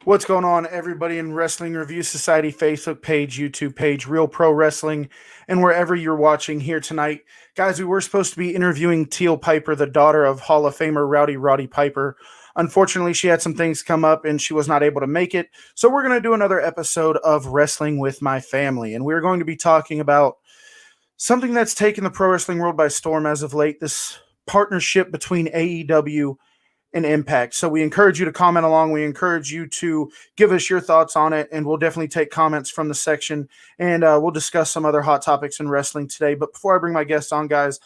What's going on, everybody in Wrestling Review Society Facebook page, YouTube page, Real Pro Wrestling, and wherever you're watching here tonight? Guys, we were supposed to be interviewing Teal Piper, the daughter of Hall of Famer Rowdy Roddy Piper. Unfortunately, she had some things come up and she was not able to make it. So we're going to do another episode of Wrestling with My Family. And we're going to be talking about something that's taken the pro wrestling world by storm as of late, this partnership between AEW and Impact. So we encourage you to comment along. We encourage you to give us your thoughts on it, and we'll definitely take comments from the section, and we'll discuss some other hot topics in wrestling today. But before I bring my guests on, guys,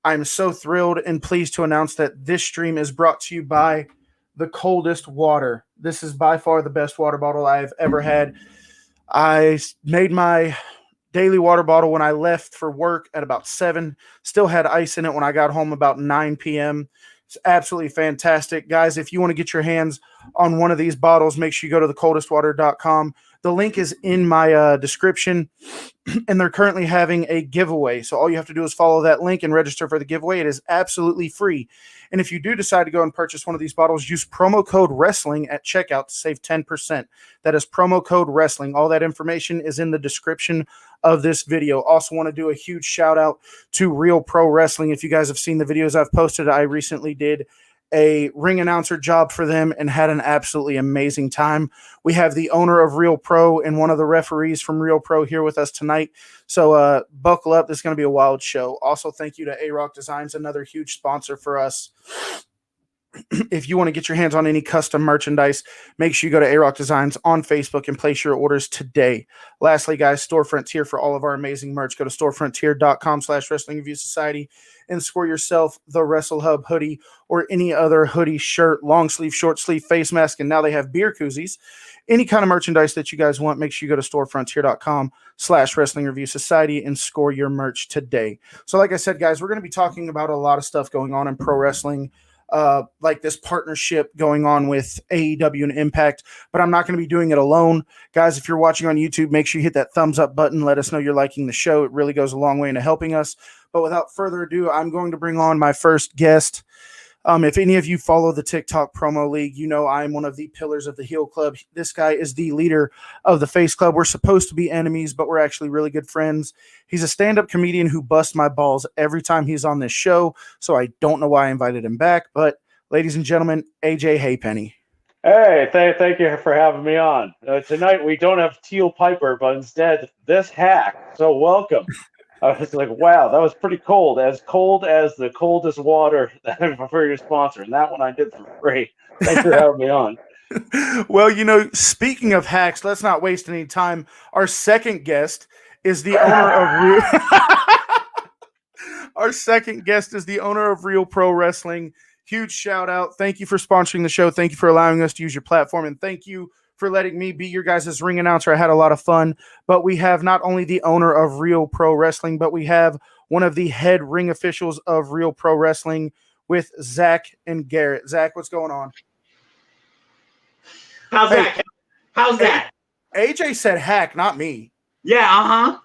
I'm so thrilled and pleased to announce that this stream is brought to you by the Coldest Water. This is by far the best water bottle I've ever had. I made my daily water bottle when I left for work at about 7, still had ice in it when I got home about 9 p.m. It's absolutely fantastic. Guys, if you want to get your hands on one of these bottles, make sure you go to thecoldestwater.com. The link is in my description, and they're currently having a giveaway. So all you have to do is follow that link and register for the giveaway. It is absolutely free. And if you do decide to go and purchase one of these bottles, use promo code WRESTLING at checkout to save 10%. That is promo code WRESTLING. All that information is in the description of this video. Also want to do a huge shout out to Real Pro Wrestling. If you guys have seen the videos I've posted, I recently did a ring announcer job for them and had an absolutely amazing time. We have the owner of Real Pro and one of the referees from Real Pro here with us tonight. So buckle up. This is going to be a wild show. Also, thank you to A-Rock Designs, another huge sponsor for us. If you want to get your hands on any custom merchandise, make sure you go to A-Rock Designs on Facebook and place your orders today. Lastly, guys, Storefront Tier for all of our amazing merch. Go to storefrontier.com/Wrestling Review Society and score yourself the Wrestle Hub hoodie or any other hoodie, shirt, long sleeve, short sleeve, face mask, and now they have beer koozies. Any kind of merchandise that you guys want, make sure you go to storefrontier.com/Wrestling Review Society and score your merch today. So like I said, guys, we're going to be talking about a lot of stuff going on in pro wrestling, like this partnership going on with AEW and Impact, but I'm not going to be doing it alone. Guys, if you're watching on YouTube, make sure you hit that thumbs up button. Let us know you're liking the show. It really goes a long way into helping us. But without further ado, I'm going to bring on my first guest. If any of you follow the TikTok promo league, you know I'm one of the pillars of the Heel Club. This guy is the leader of the Face Club. We're supposed to be enemies, but we're actually really good friends. He's a stand-up comedian who busts my balls every time he's on this show, so I don't know why I invited him back. But ladies and gentlemen, AJ Haypenny. Hey, thank you for having me on. Tonight we don't have Teal Piper, but instead this hack. So welcome. I was like, wow, that was pretty cold. As cold as the coldest water for your sponsor. And that one I did for free. Thanks for having me on. Well, you know, speaking of hacks, let's not waste any time. Our second guest is the owner of Real Our second guest is the owner of Real Pro Wrestling. Huge shout out. Thank you for sponsoring the show. Thank you for allowing us to use your platform. And thank you for letting me be your guys' ring announcer. I had a lot of fun. But we have not only the owner of Real Pro Wrestling, but we have one of the head ring officials of Real Pro Wrestling with Zach and Garrett. Zach, what's going on? How's that? How's that? AJ said hack, not me. Yeah,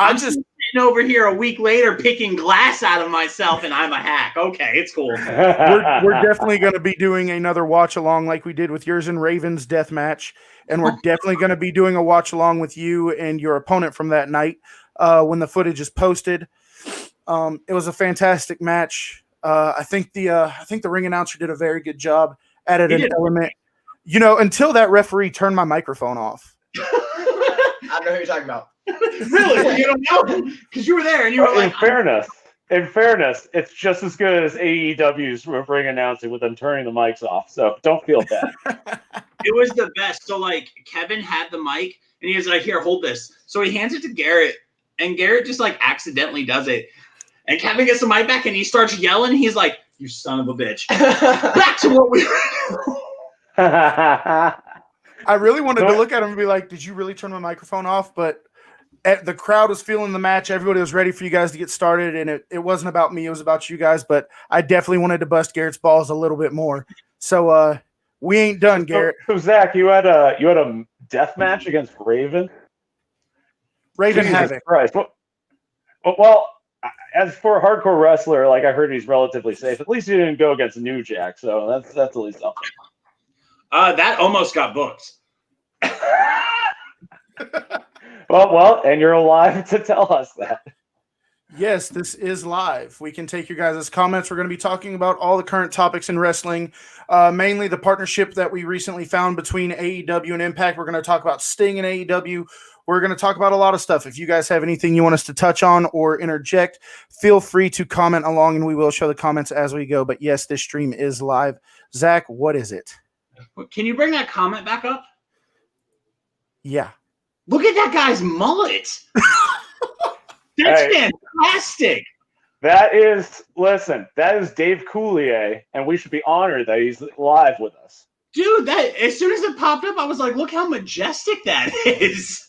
I'm just sitting over here a week later picking glass out of myself, and I'm a hack. Okay, it's cool. We're definitely going to be doing another watch along like we did with yours and Raven's death match, and we're definitely going to be doing a watch along with you and your opponent from that night when the footage is posted. It was a fantastic match. I think the ring announcer did a very good job, added an element. You know, until that referee turned my microphone off. I don't know who you're talking about. Really? You don't know? Because you were there and you were like... In fairness, it's just as good as AEW's ring announcing with them turning the mics off. So don't feel bad. It was the best. So, like, Kevin had the mic, and he was like, here, hold this. So he hands it to Garrett, and Garrett just, like, accidentally does it. And Kevin gets the mic back, and he starts yelling. He's like, you son of a bitch. Back to what we were... I really wanted to look at him and be like, did you really turn my microphone off? But the crowd was feeling the match. Everybody was ready for you guys to get started, and it wasn't about me. It was about you guys, but I definitely wanted to bust Garrett's balls a little bit more. So we ain't done, Garrett. So Zach, you had a death match against Raven? Raven Havoc. Christ. Well, as for a hardcore wrestler, like I heard he's relatively safe. At least he didn't go against New Jack, so that's at least something. That almost got booked. Well, and you're alive to tell us that. Yes, this is live. We can take your guys' comments. We're going to be talking about all the current topics in wrestling, mainly the partnership that we recently found between AEW and Impact. We're going to talk about Sting and AEW. We're going to talk about a lot of stuff. If you guys have anything you want us to touch on or interject, feel free to comment along, and we will show the comments as we go. But yes, this stream is live. Zach, what is it? Can you bring that comment back up? Yeah. Look at that guy's mullet. That's fantastic. That is Dave Coulier, and we should be honored that he's live with us. Dude, that as soon as it popped up, I was like, look how majestic that is.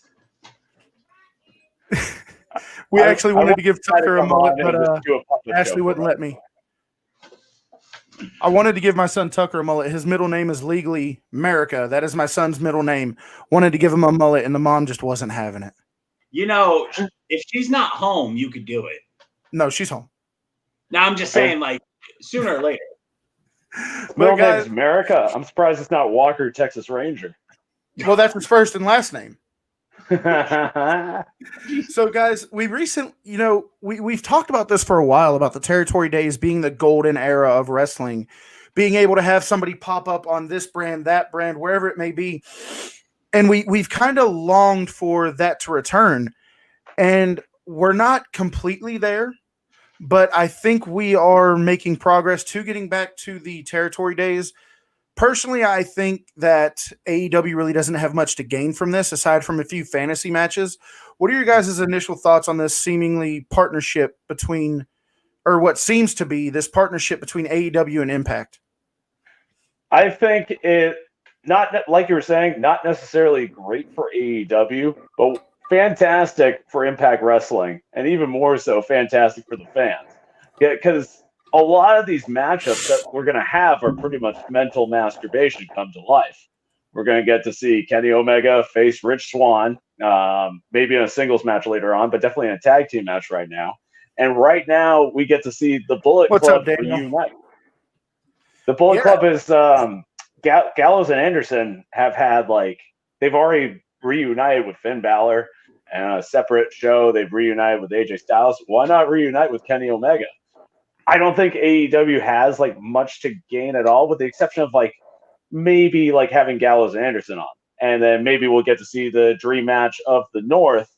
We actually wanted to give Tucker a mullet, but Ashley show wouldn't let me. I wanted to give my son Tucker a mullet. His middle name is legally America. That is my son's middle name. Wanted to give him a mullet, and the mom just wasn't having it. You know, if she's not home, you could do it. No, she's home. Now, I'm just saying, like, sooner or later. Middle name is America. I'm surprised it's not Walker, Texas Ranger. Well, that's his first and last name. So, guys, we've talked about this for a while, about the territory days being the golden era of wrestling, being able to have somebody pop up on this brand, that brand, wherever it may be. And we've kind of longed for that to return. And we're not completely there, but I think we are making progress to getting back to the territory days. Personally, I think that AEW really doesn't have much to gain from this, aside from a few fantasy matches. What are your guys' initial thoughts on this seemingly partnership between, or what seems to be this partnership between AEW and Impact? I think it, not like you were saying, not necessarily great for AEW, but fantastic for Impact Wrestling, and even more so fantastic for the fans. Yeah, because a lot of these matchups that we're going to have are pretty much mental masturbation come to life. We're going to get to see Kenny Omega face Rich Swann, maybe in a singles match later on, but definitely in a tag team match right now. And right now, we get to see the Bullet Club reunite. The Bullet Club is Gallows and Anderson have had, like, they've already reunited with Finn Balor, and a separate show they've reunited with AJ Styles. Why not reunite with Kenny Omega? I don't think AEW has like much to gain at all, with the exception of like maybe like having Gallows and Anderson on, and then maybe we'll get to see the dream match of the North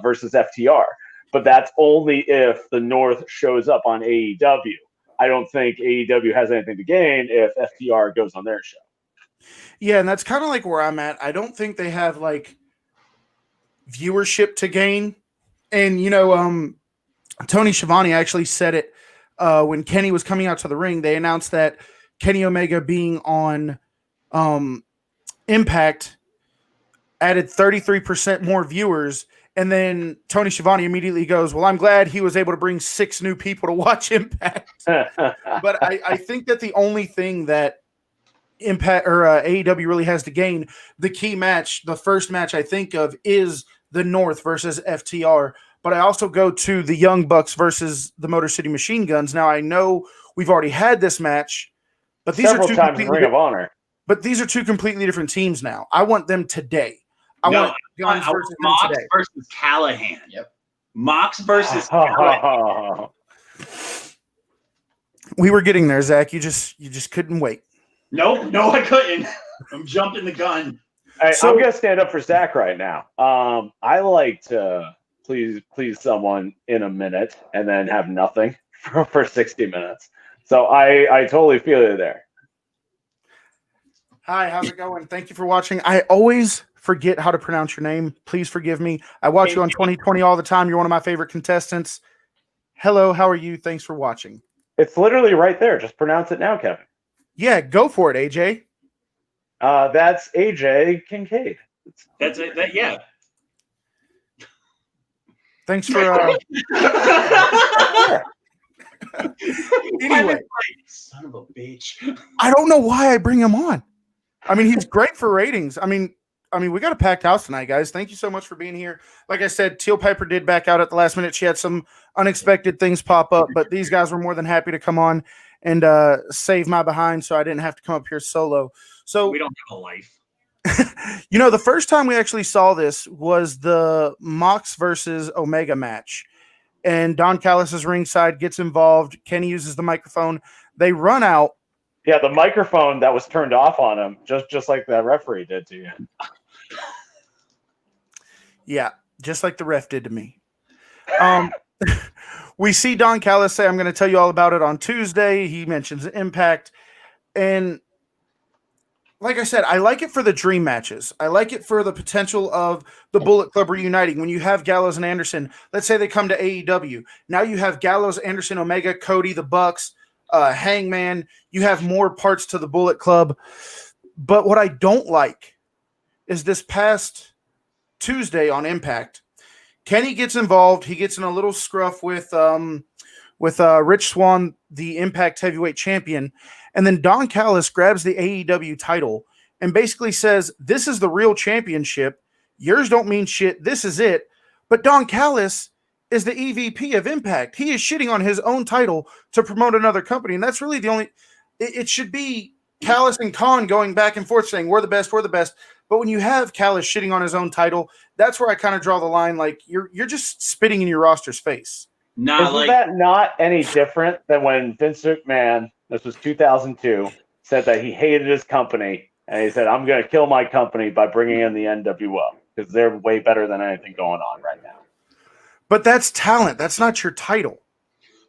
versus FTR. But that's only if the North shows up on AEW. I don't think AEW has anything to gain if FTR goes on their show. Yeah, and that's kind of like where I'm at. I don't think they have like viewership to gain. And, Tony Schiavone actually said it when Kenny was coming out to the ring. They announced that Kenny Omega being on Impact added 33% more viewers. And then Tony Schiavone immediately goes, well, I'm glad he was able to bring 6 new people to watch Impact. But I think that the only thing that Impact or AEW really has to gain, the key match, the first match I think of is the North versus FTR. But I also go to the Young Bucks versus the Motor City Machine Guns. Now I know we've already had this match, but these several are two times in Ring of Honor. But these are two completely different teams now. I want them today. I want Guns versus Mox today. versus Callahan. Yep. Mox versus Callahan. We were getting there, Zach. You just couldn't wait. No, I couldn't. I'm jumping the gun. I'm going to stand up for Zach right now. I like to please someone in a minute and then have nothing for 60 minutes. So I totally feel you there. Hi, how's it going? Thank you for watching. I always forget how to pronounce your name. Please forgive me. I watch you on 2020 all the time. You're one of my favorite contestants. Hello, how are you? Thanks for watching. It's literally right there. Just pronounce it now, Kevin. Yeah, go for it, AJ. That's AJ Kincaid. That's it. Yeah. Thanks for. Anyway, son of a bitch. I don't know why I bring him on. I mean, he's great for ratings. I mean, we got a packed house tonight, guys. Thank you so much for being here. Like I said, Teal Piper did back out at the last minute. She had some unexpected things pop up, but these guys were more than happy to come on and save my behind so I didn't have to come up here solo. So We don't have a life. the first time we actually saw this was the Mox versus Omega match. And Don Callis is ringside, gets involved. Kenny uses the microphone. They run out. Yeah, the microphone that was turned off on him, just like that referee did to you. Yeah, just like the ref did to me. We see Don Callis say, I'm going to tell you all about it on Tuesday. He mentions Impact. And like I said, I like it for the dream matches. I like it for the potential of the Bullet Club reuniting. When you have Gallows and Anderson, let's say they come to AEW. Now you have Gallows, Anderson, Omega, Cody, the Bucks, Hangman. You have more parts to the Bullet Club. But what I don't like is this past Tuesday on Impact, Kenny gets involved. He gets in a little scruff with Rich Swann, the Impact Heavyweight Champion. And then Don Callis grabs the AEW title and basically says, this is the real championship. Yours don't mean shit. This is it. But Don Callis is the EVP of Impact. He is shitting on his own title to promote another company. And that's really the only – it should be Callis and Khan going back and forth saying, we're the best, we're the best. But when you have Callis shitting on his own title, that's where I kind of draw the line. Like, you're just spitting in your roster's face. Isn't that not any different than when Vince McMahon, this was 2002, said that he hated his company, and he said, I'm going to kill my company by bringing in the NWO, because they're way better than anything going on right now. But that's talent. That's not your title.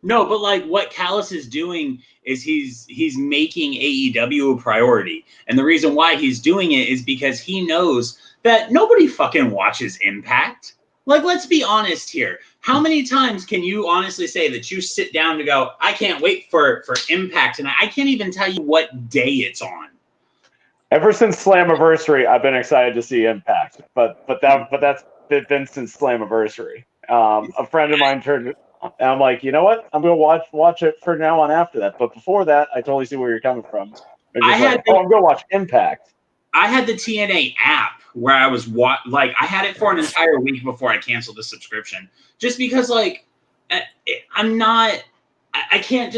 No, but like what Callis is doing is he's making AEW a priority. And the reason why he's doing it is because he knows that nobody fucking watches Impact. Like, let's be honest here. How many times can you honestly say that you sit down to go, I can't wait for Impact, and I can't even tell you what day it's on? Ever since Slammiversary, I've been excited to see Impact, but that's been since Slammiversary. A friend of mine turned, and I'm like, you know what? I'm gonna watch it from now on after that. But before that, I totally see where you're coming from. I'm gonna watch Impact. I had the TNA app where I was I had it for an entire week before I canceled the subscription, just because like I can't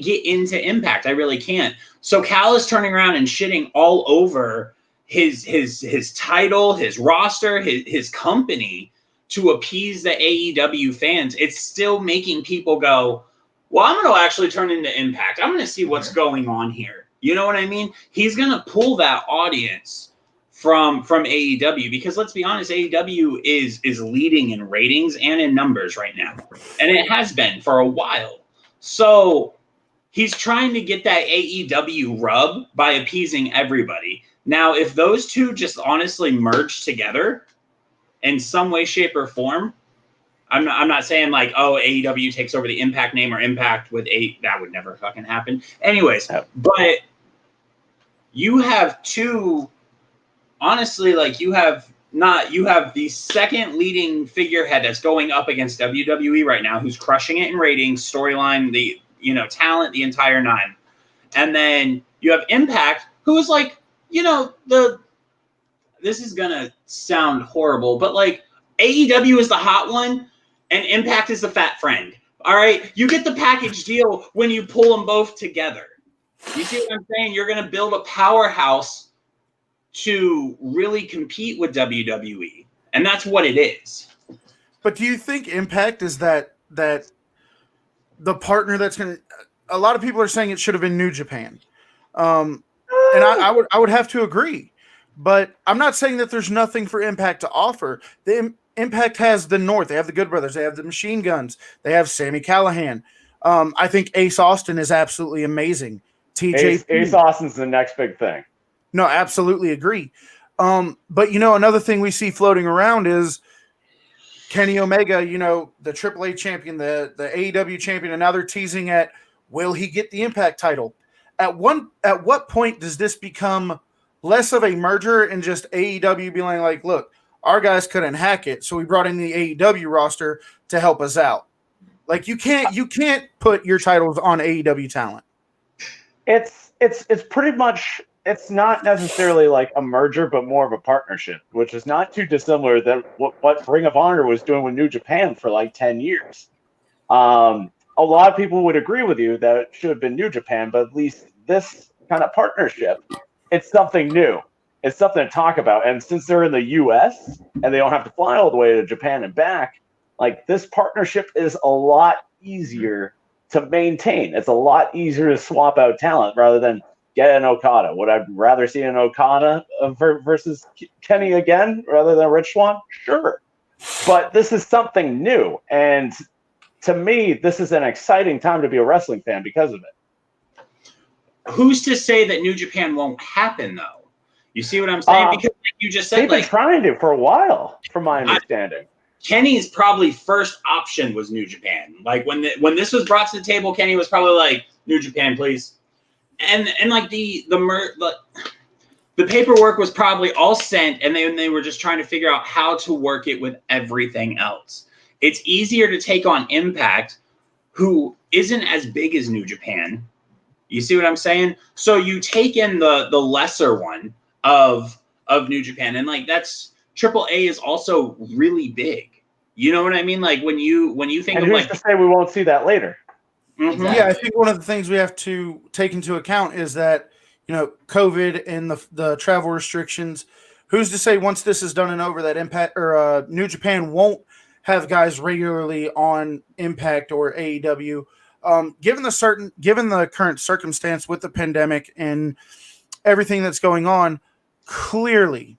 get into Impact. I really can't. So Cal is turning around and shitting all over his title, his roster, his company to appease the AEW fans. It's still making people go, well, I'm going to actually turn into Impact. I'm going to see what's going on here. You know what I mean? He's going to pull that audience from AEW, because let's be honest, AEW is leading in ratings and in numbers right now. And it has been for a while. So he's trying to get that AEW rub by appeasing everybody. Now, if those two just honestly merge together in some way, shape, or form, I'm not saying like, oh, AEW takes over the Impact name or Impact with that would never fucking happen. Anyways, but you have two, honestly, like you have the second leading figurehead that's going up against WWE right now, who's crushing it in ratings, storyline, the talent, the entire nine. And then you have Impact, who is like, this is gonna sound horrible, but like AEW is the hot one and Impact is the fat friend. All right, you get the package deal when you pull them both together. You see what I'm saying? You're gonna build a powerhouse to really compete with WWE, and that's what it is. But do you think Impact is that the partner that's going to? A lot of people are saying it should have been New Japan, and I would have to agree. But I'm not saying that there's nothing for Impact to offer. The Impact has the North. They have the Good Brothers. They have the Machine Guns. They have Sami Callihan. I think Ace Austin is absolutely amazing. Ace Austin's the next big thing. No, absolutely agree. But another thing we see floating around is Kenny Omega, the AAA champion, the AEW champion, and now they're teasing at, will he get the Impact title? At what point does this become less of a merger and just AEW being like, look, our guys couldn't hack it, so we brought in the AEW roster to help us out. Like you can't put your titles on AEW talent. It's pretty much, it's not necessarily like a merger, but more of a partnership, which is not too dissimilar than what Ring of Honor was doing with New Japan for like 10 years. a lot of people would agree with you that it should have been New Japan, but at least this kind of partnership, it's something new. It's something to talk about. And since they're in the U.S. and they don't have to fly all the way to Japan and back, like this partnership is a lot easier to maintain. It's a lot easier to swap out talent rather than get an Okada. Would I rather see an Okada versus Kenny again rather than Rich Swann? Sure. But this is something new. And to me, this is an exciting time to be a wrestling fan because of it. Who's to say that New Japan won't happen, though? You see what I'm saying? Because like you just said, they've been trying to for a while, from my understanding. Kenny's probably first option was New Japan. Like when this was brought to the table, Kenny was probably like, New Japan, please. And like the paperwork was probably all sent, and they were just trying to figure out how to work it with everything else. It's easier to take on Impact, who isn't as big as New Japan. You see what I'm saying? So you take in the lesser one of New Japan, and like that's AAA is also really big. You know what I mean? Like when you think and of who's like to say we won't see that later? Mm-hmm. Yeah, I think one of the things we have to take into account is that, COVID and the travel restrictions. Who's to say once this is done and over that Impact or New Japan won't have guys regularly on Impact or AEW? Given the current circumstance with the pandemic and everything that's going on, clearly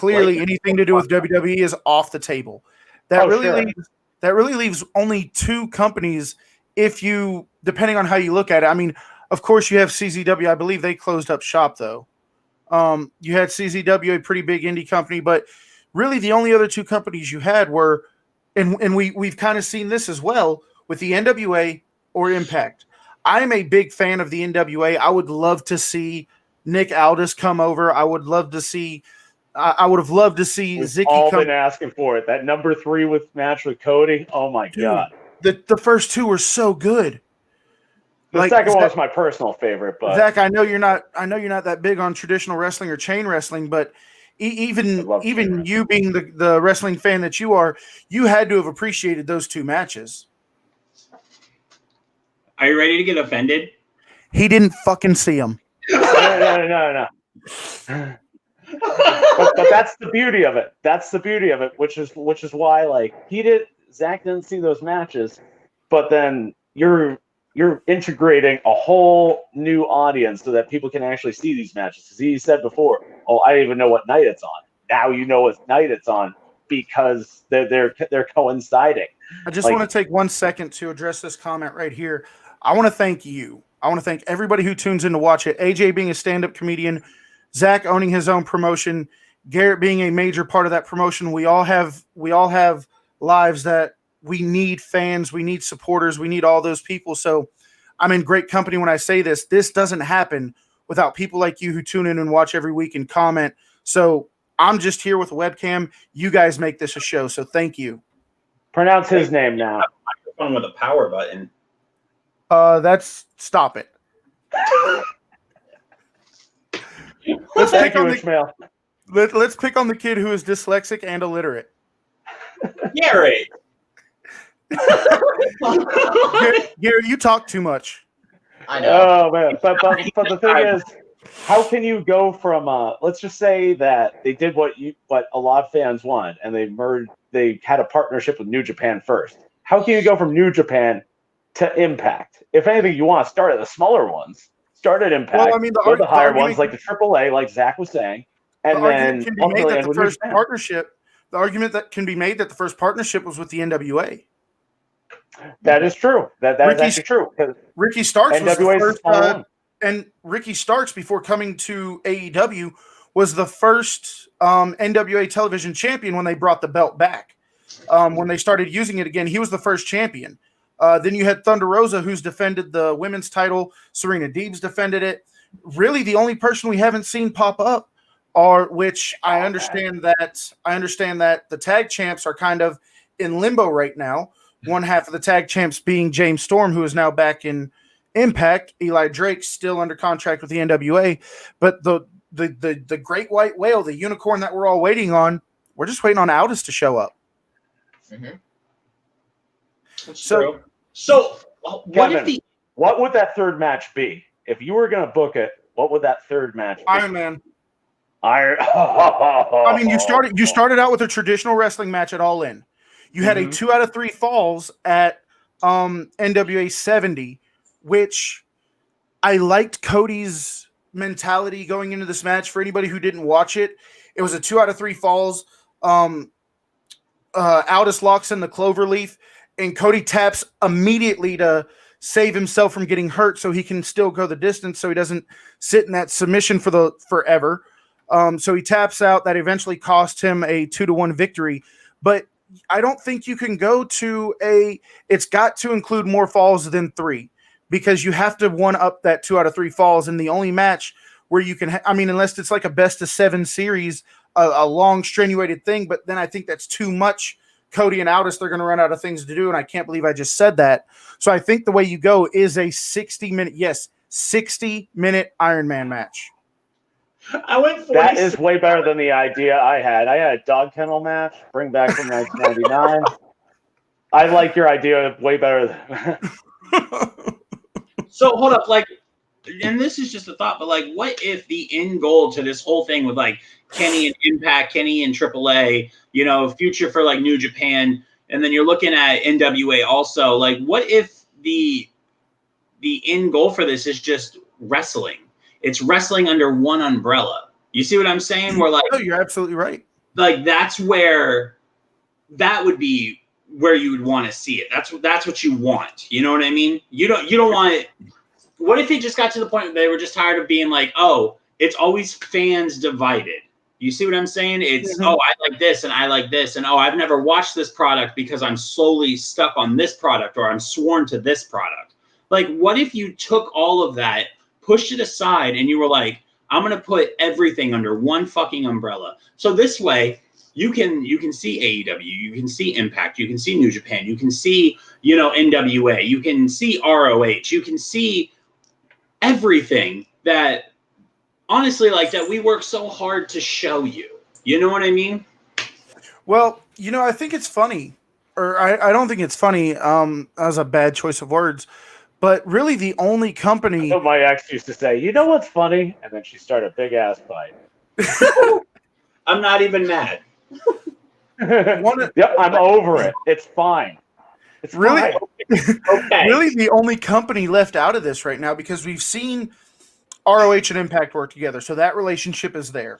anything to do with WWE is off the table. That really leaves only two companies. If you, depending on how you look at it, I mean, of course you have CZW. I believe they closed up shop though. You had CZW, a pretty big indie company, but really the only other two companies you had were, and we've kind of seen this as well with the NWA or Impact. I'm a big fan of the NWA. I would love to see Nick Aldis come over. I would have loved to see Zicky all come. been asking for it. That number 3 match with Cody. Oh my god. The first two were so good. The second one was my personal favorite, but Zach, I know you're not that big on traditional wrestling or chain wrestling, but even you being the wrestling fan that you are, you had to have appreciated those two matches. Are you ready to get offended? He didn't fucking see them. No. but that's the beauty of it. That's the beauty of it, which is why like Zach didn't see those matches, but then you're integrating a whole new audience so that people can actually see these matches. Because he said before, "Oh, I didn't even know what night it's on." Now you know what night it's on because they're coinciding. I just want to take 1 second to address this comment right here. I want to thank you. I want to thank everybody who tunes in to watch it. AJ being a stand-up comedian, Zach owning his own promotion, Garrett being a major part of that promotion. We all have lives that we need fans, we need supporters, we need all those people. So I'm in great company when I say this. This doesn't happen without people like you who tune in and watch every week and comment. So I'm just here with a webcam. You guys make this a show. So thank you. Pronounce his name now. Microphone with a power button. Stop it. Let's pick on the kid who is dyslexic and illiterate. Yeah, right. Gary, you talk too much. I know. Oh man, but the thing is, how can you go from let's just say that they did what a lot of fans want, and they had a partnership with New Japan first. How can you go from New Japan to Impact? If anything, you want to start at the smaller ones. Start at Impact. Well, I mean, the higher ones like the AAA, like Zach was saying, and then the argument that can be made that the first partnership was with the NWA. That is true. That is actually true. Ricky Starks was NWA the first, and Ricky Starks, before coming to AEW, was the first NWA television champion when they brought the belt back. When they started using it again, he was the first champion. Then you had Thunder Rosa, who's defended the women's title. Serena Deeb's defended it. Really, the only person we haven't seen pop up which I understand that the tag champs are kind of in limbo right now. One half of the tag champs being James Storm, who is now back in Impact. Eli Drake still under contract with the NWA, but the great white whale, the unicorn that we're all waiting on, we're just waiting on Aldis to show up. Mm-hmm. So What would that third match be? If you were going to book it, what would that third match be? Iron Man. I mean, you started out with a traditional wrestling match at All In. You had a 2 out of 3 falls at NWA 70, which I liked Cody's mentality going into this match. For anybody who didn't watch it, it was a 2 out of 3 falls. Aldis locks in the cloverleaf, and Cody taps immediately to save himself from getting hurt so he can still go the distance so he doesn't sit in that submission for forever. So he taps out. That eventually cost him a 2-1 victory. But I don't think you can go to it's got to include more falls than 3 because you have to one up that 2 out of 3 falls. And the only match where you can, unless it's like a best of 7 series, a long strenuated thing, but then I think that's too much. Cody and Aldis, they're going to run out of things to do. And I can't believe I just said that. So I think the way you go is a 60-minute Iron Man match. I went 46. That is way better than the idea I had. I had a dog kennel match, bring back from 1999. I like your idea way better. So hold up, and this is just a thought, but what if the end goal to this whole thing with Kenny and Impact, Kenny and AAA, future for New Japan, and then you're looking at NWA also. What if the end goal for this is just wrestling? It's wrestling under one umbrella. You see what I'm saying? Where no, you're absolutely right. That's where that would be where you would want to see it. That's what you want. You know what I mean? You don't want it. What if it just got to the point where they were just tired of being it's always fans divided? You see what I'm saying? It's, I like this and I like this. And, I've never watched this product because I'm solely stuck on this product or I'm sworn to this product. What if you took all of that, pushed it aside, and you were I'm going to put everything under one fucking umbrella. So this way you can see AEW, you can see Impact, you can see New Japan, you can see, NWA, you can see ROH, you can see everything that honestly that we work so hard to show you. You know what I mean? Well, I think it's funny, or I don't think it's funny. That was a bad choice of words. But really, the only company. My ex used to say, "You know what's funny?" And then she started a big ass fight. I'm not even mad. Yep, I'm over it. It's fine. It's really fine. Okay. Really the only company left out of this right now because we've seen ROH and Impact work together, so that relationship is there.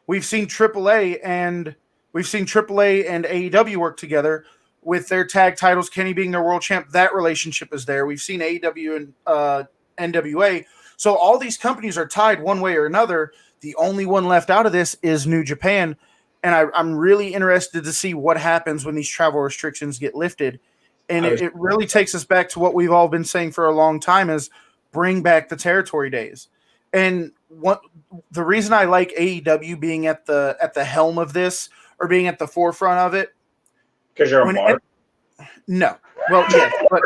We've seen AAA and AEW work together with their tag titles, Kenny being their world champ. That relationship is there. We've seen AEW and NWA. So all these companies are tied one way or another. The only one left out of this is New Japan. And I'm really interested to see what happens when these travel restrictions get lifted. And it really takes us back to what we've all been saying for a long time is bring back the territory days. And the reason I like AEW being at the helm of this or being at the forefront of it, because you're a mark. No. Well, yes, but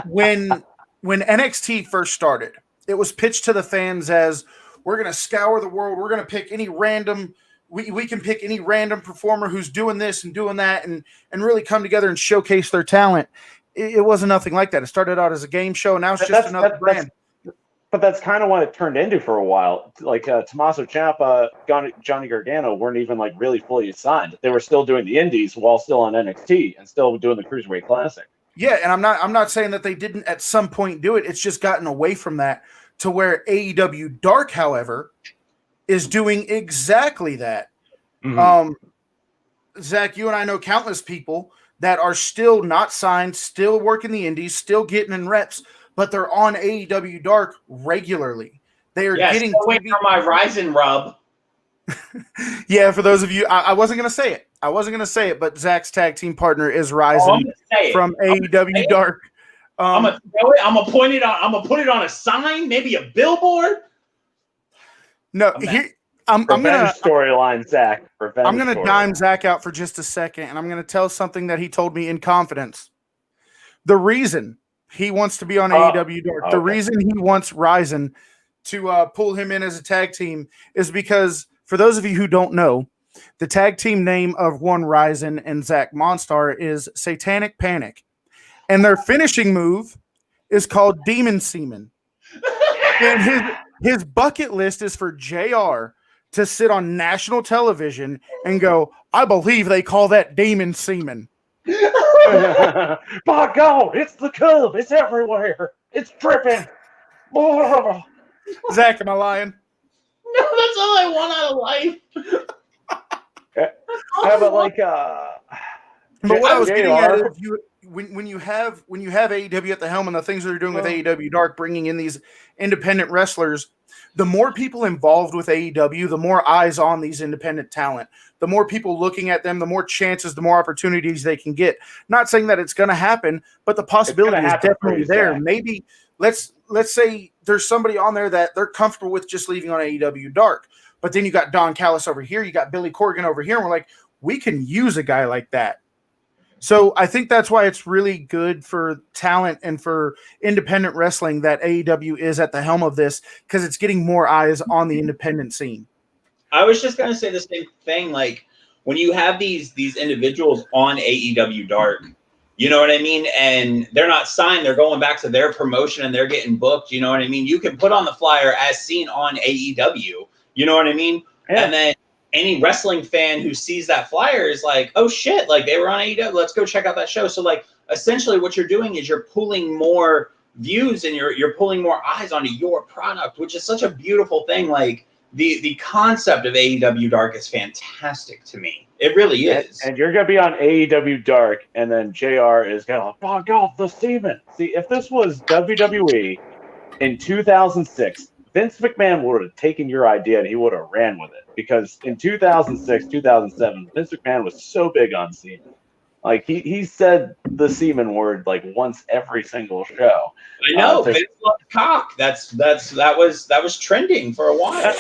when NXT first started, it was pitched to the fans as we're going to scour the world. We're going to pick any random. We can pick any random performer who's doing this and doing that, and really come together and showcase their talent. It wasn't nothing like that. It started out as a game show, and now it's just another brand. But that's kind of what it turned into for a while. Tommaso Ciampa, Johnny Gargano weren't even really fully signed. They were still doing the indies while still on NXT and still doing the Cruiserweight Classic. Yeah, and I'm not saying that they didn't at some point do it. It's just gotten away from that to where AEW Dark, however, is doing exactly that. Mm-hmm. Zach, you and I know countless people that are still not signed, still working the indies, still getting in reps, but they're on AEW Dark regularly. They are getting waiting for my Ryzen rub. Yeah, for those of you, I wasn't going to say it. But Zach's tag team partner is Ryzen from AEW Dark. I'm gonna throw it. I'm gonna point it on. I'm gonna put it on a sign, maybe a billboard. No, I'm gonna storyline, Zach. I'm gonna dime Zach out for just a second, and I'm gonna tell something that he told me in confidence. The reason he wants to be on AEW Dark, the reason he wants Ryzen to pull him in as a tag team is because, for those of you who don't know, the tag team name of one Ryzen and Zach Monstar is Satanic Panic. and their finishing move is called Demon Semen. And his bucket list is for JR to sit on national television and go, I believe they call that Demon Semen. By God, it's the cub. It's everywhere. It's dripping. Oh. Zach, am I lying? No, that's all I want out of life. Yeah, but like, But what I was getting at JR. is when you have AEW at the helm and the things that they're doing with AEW Dark, bringing in these independent wrestlers, the more people involved with AEW, the more eyes on these independent talent, the more people looking at them, the more chances, the more opportunities they can get. Not saying that it's going to happen, but the possibility is definitely there. Zach. Maybe let's say there's somebody on there that they're comfortable with just leaving on AEW Dark, but then you got Don Callis over here, you got Billy Corgan over here, and we're like, we can use a guy like that. So I think that's why it's really good for talent and for independent wrestling that AEW is at the helm of this, because it's getting more eyes on the independent scene. I was just going to say the same thing. Like, when you have these individuals on AEW Dark, you know what I mean? And they're not signed. They're going back to their promotion and they're getting booked. You know what I mean? You can put on the flyer as seen on AEW. You know what I mean? Yeah. And then any wrestling fan who sees that flyer is like, oh shit, like they were on AEW, let's go check out that show. So like essentially what you're doing is you're pulling more views and you're pulling more eyes onto your product, which is such a beautiful thing. Like the concept of AEW Dark is fantastic to me. It really is. And you're gonna be on AEW Dark, and then JR is gonna, oh God, the semen. See, if this was WWE in 2006, Vince McMahon would have taken your idea and he would have ran with it, because in 2006, 2007, Vince McMahon was so big on semen. Like he said the semen word like once every single show. I know. Vince loved cock. That was trending for a while.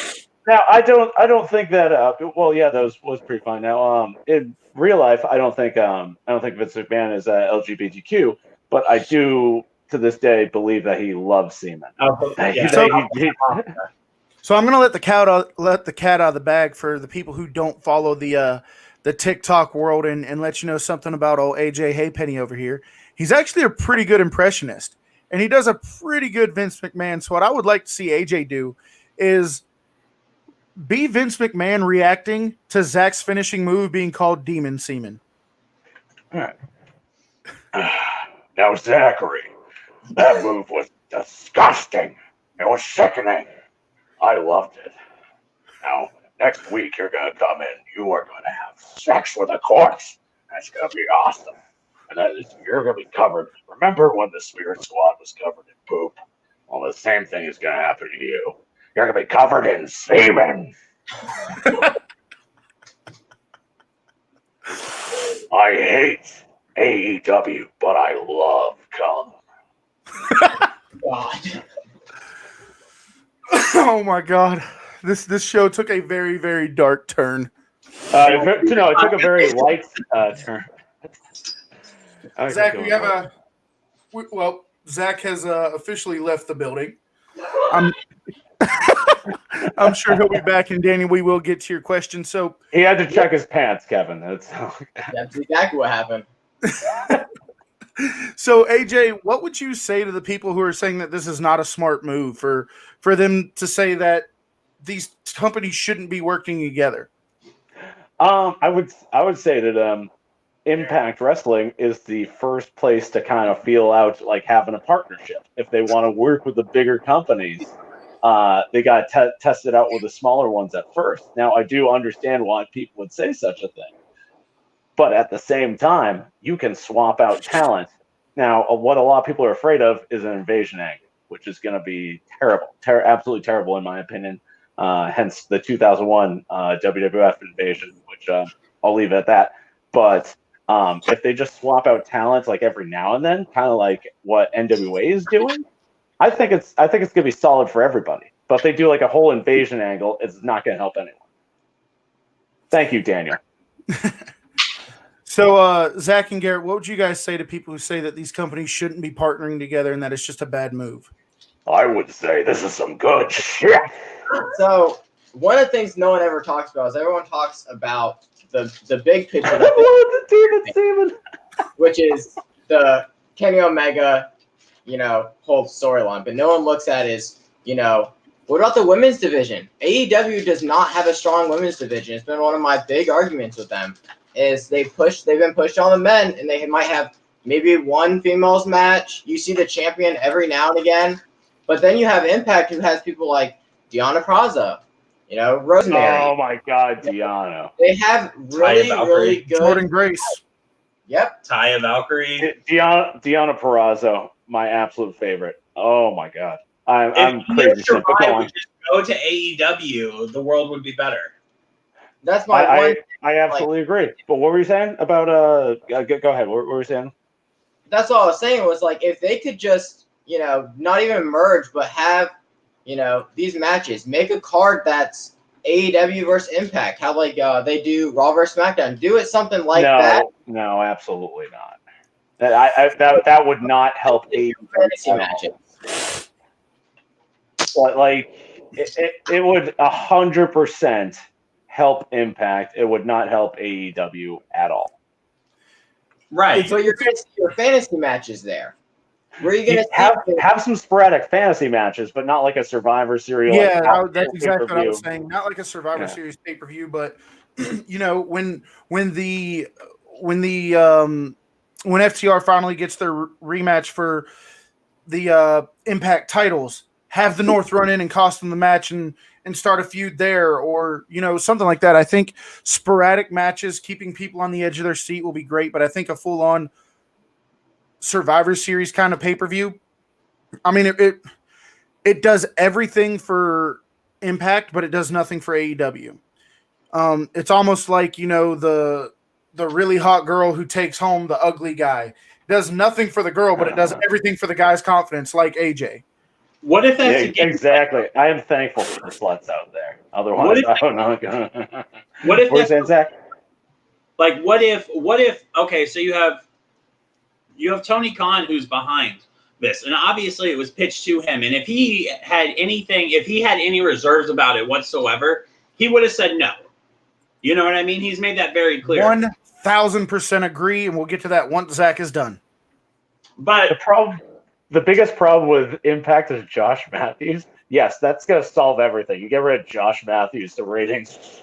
Now I don't think that. Well, yeah, that was pretty fine. Now, in real life, I don't think Vince McMahon is LGBTQ, but I do to this day believe that he loves semen. Yeah. So I'm gonna let the cat out of the bag for the people who don't follow the TikTok world and let you know something about old AJ Haypenny over here. He's actually a pretty good impressionist, and he does a pretty good Vince McMahon. So what I would like to see AJ do is be Vince McMahon reacting to Zach's finishing move being called Demon Semen. All right. Now, Zachary, that move was disgusting. It was sickening. I loved it. Now, next week you're going to come in. You are going to have sex with a corpse. That's going to be awesome. And you're going to be covered. Remember when the Spirit Squad was covered in poop? Well, the same thing is going to happen to you. You're going to be covered in semen. I hate AEW, but I love cum. God. Oh my God. This show took a very, very dark turn. It took a very light turn. Zach, we have Zach has officially left the building. I'm sure he'll be back, and Danny, we will get to your question. So he had to check his pants, Kevin. That's exactly what happened. So AJ, what would you say to the people who are saying that this is not a smart move for them to say that these companies shouldn't be working together? I would say that Impact Wrestling is the first place to kind of feel out like having a partnership. If they want to work with the bigger companies, they got to test it out with the smaller ones at first. Now, I do understand why people would say such a thing. But at the same time, you can swap out talent. Now, what a lot of people are afraid of is an invasion angle, which is going to be terrible, absolutely terrible in my opinion. Hence the 2001 WWF invasion, which I'll leave it at that. But if they just swap out talent like every now and then, kind of like what NWA is doing, I think it's going to be solid for everybody. But if they do like a whole invasion angle, it's not going to help anyone. Thank you, Daniel. So, Zach and Garrett, what would you guys say to people who say that these companies shouldn't be partnering together and that it's just a bad move? I would say this is some good shit. So, one of the things no one ever talks about is everyone talks about the big picture, which is the Kenny Omega, whole storyline, but no one looks at is, what about the women's division? AEW does not have a strong women's division. It's been one of my big arguments with them. Is they've been pushed on the men, and they might have maybe one females match. You see the champion every now and again, but then you have Impact, who has people like Deonna Purrazzo, Rosemary. Oh my God, Deonna. They have really good Jordan Grace. Yep. Taya Valkyrie. Deonna Purrazzo, my absolute favorite. Oh my God. I'm If crazy. Io Shirai would just go to AEW, the world would be better. That's my one. I absolutely agree. But what were you saying about go ahead. What were you saying? That's all I was saying was like if they could just, not even merge, but have, these matches, make a card that's AEW versus Impact, how like they do Raw versus SmackDown, do it something like that. No, absolutely not. That would not help AEW Fantasy matches. But like it would 100% help Impact. It would not help AEW at all. Right. So you're going to see your fantasy matches there. Where are you going to have some sporadic fantasy matches, but not like a Survivor Series. Yeah, that's exactly what I was saying. Not like a Survivor Series pay-per-view, but when FTR finally gets their rematch for the Impact titles, have the North run in and cost them the match and start a feud there, or something like that. I think sporadic matches, keeping people on the edge of their seat, will be great. But I think a full-on Survivor Series kind of pay-per-view, I mean, it does everything for Impact, but it does nothing for AEW. It's almost like the really hot girl who takes home the ugly guy. It does nothing for the girl, but it does everything for the guy's confidence, like AJ. What if that's exactly? I am thankful for the sluts out there. Otherwise, I don't know. What if that's Zach? Like, what if? Okay, so you have Tony Khan who's behind this, and obviously it was pitched to him. And if he had any reserves about it whatsoever, he would have said no. You know what I mean? He's made that very clear. 1,000% agree, and we'll get to that once Zach is done. But the biggest problem with Impact is Josh Matthews. Yes, that's going to solve everything. You get rid of Josh Matthews, the ratings.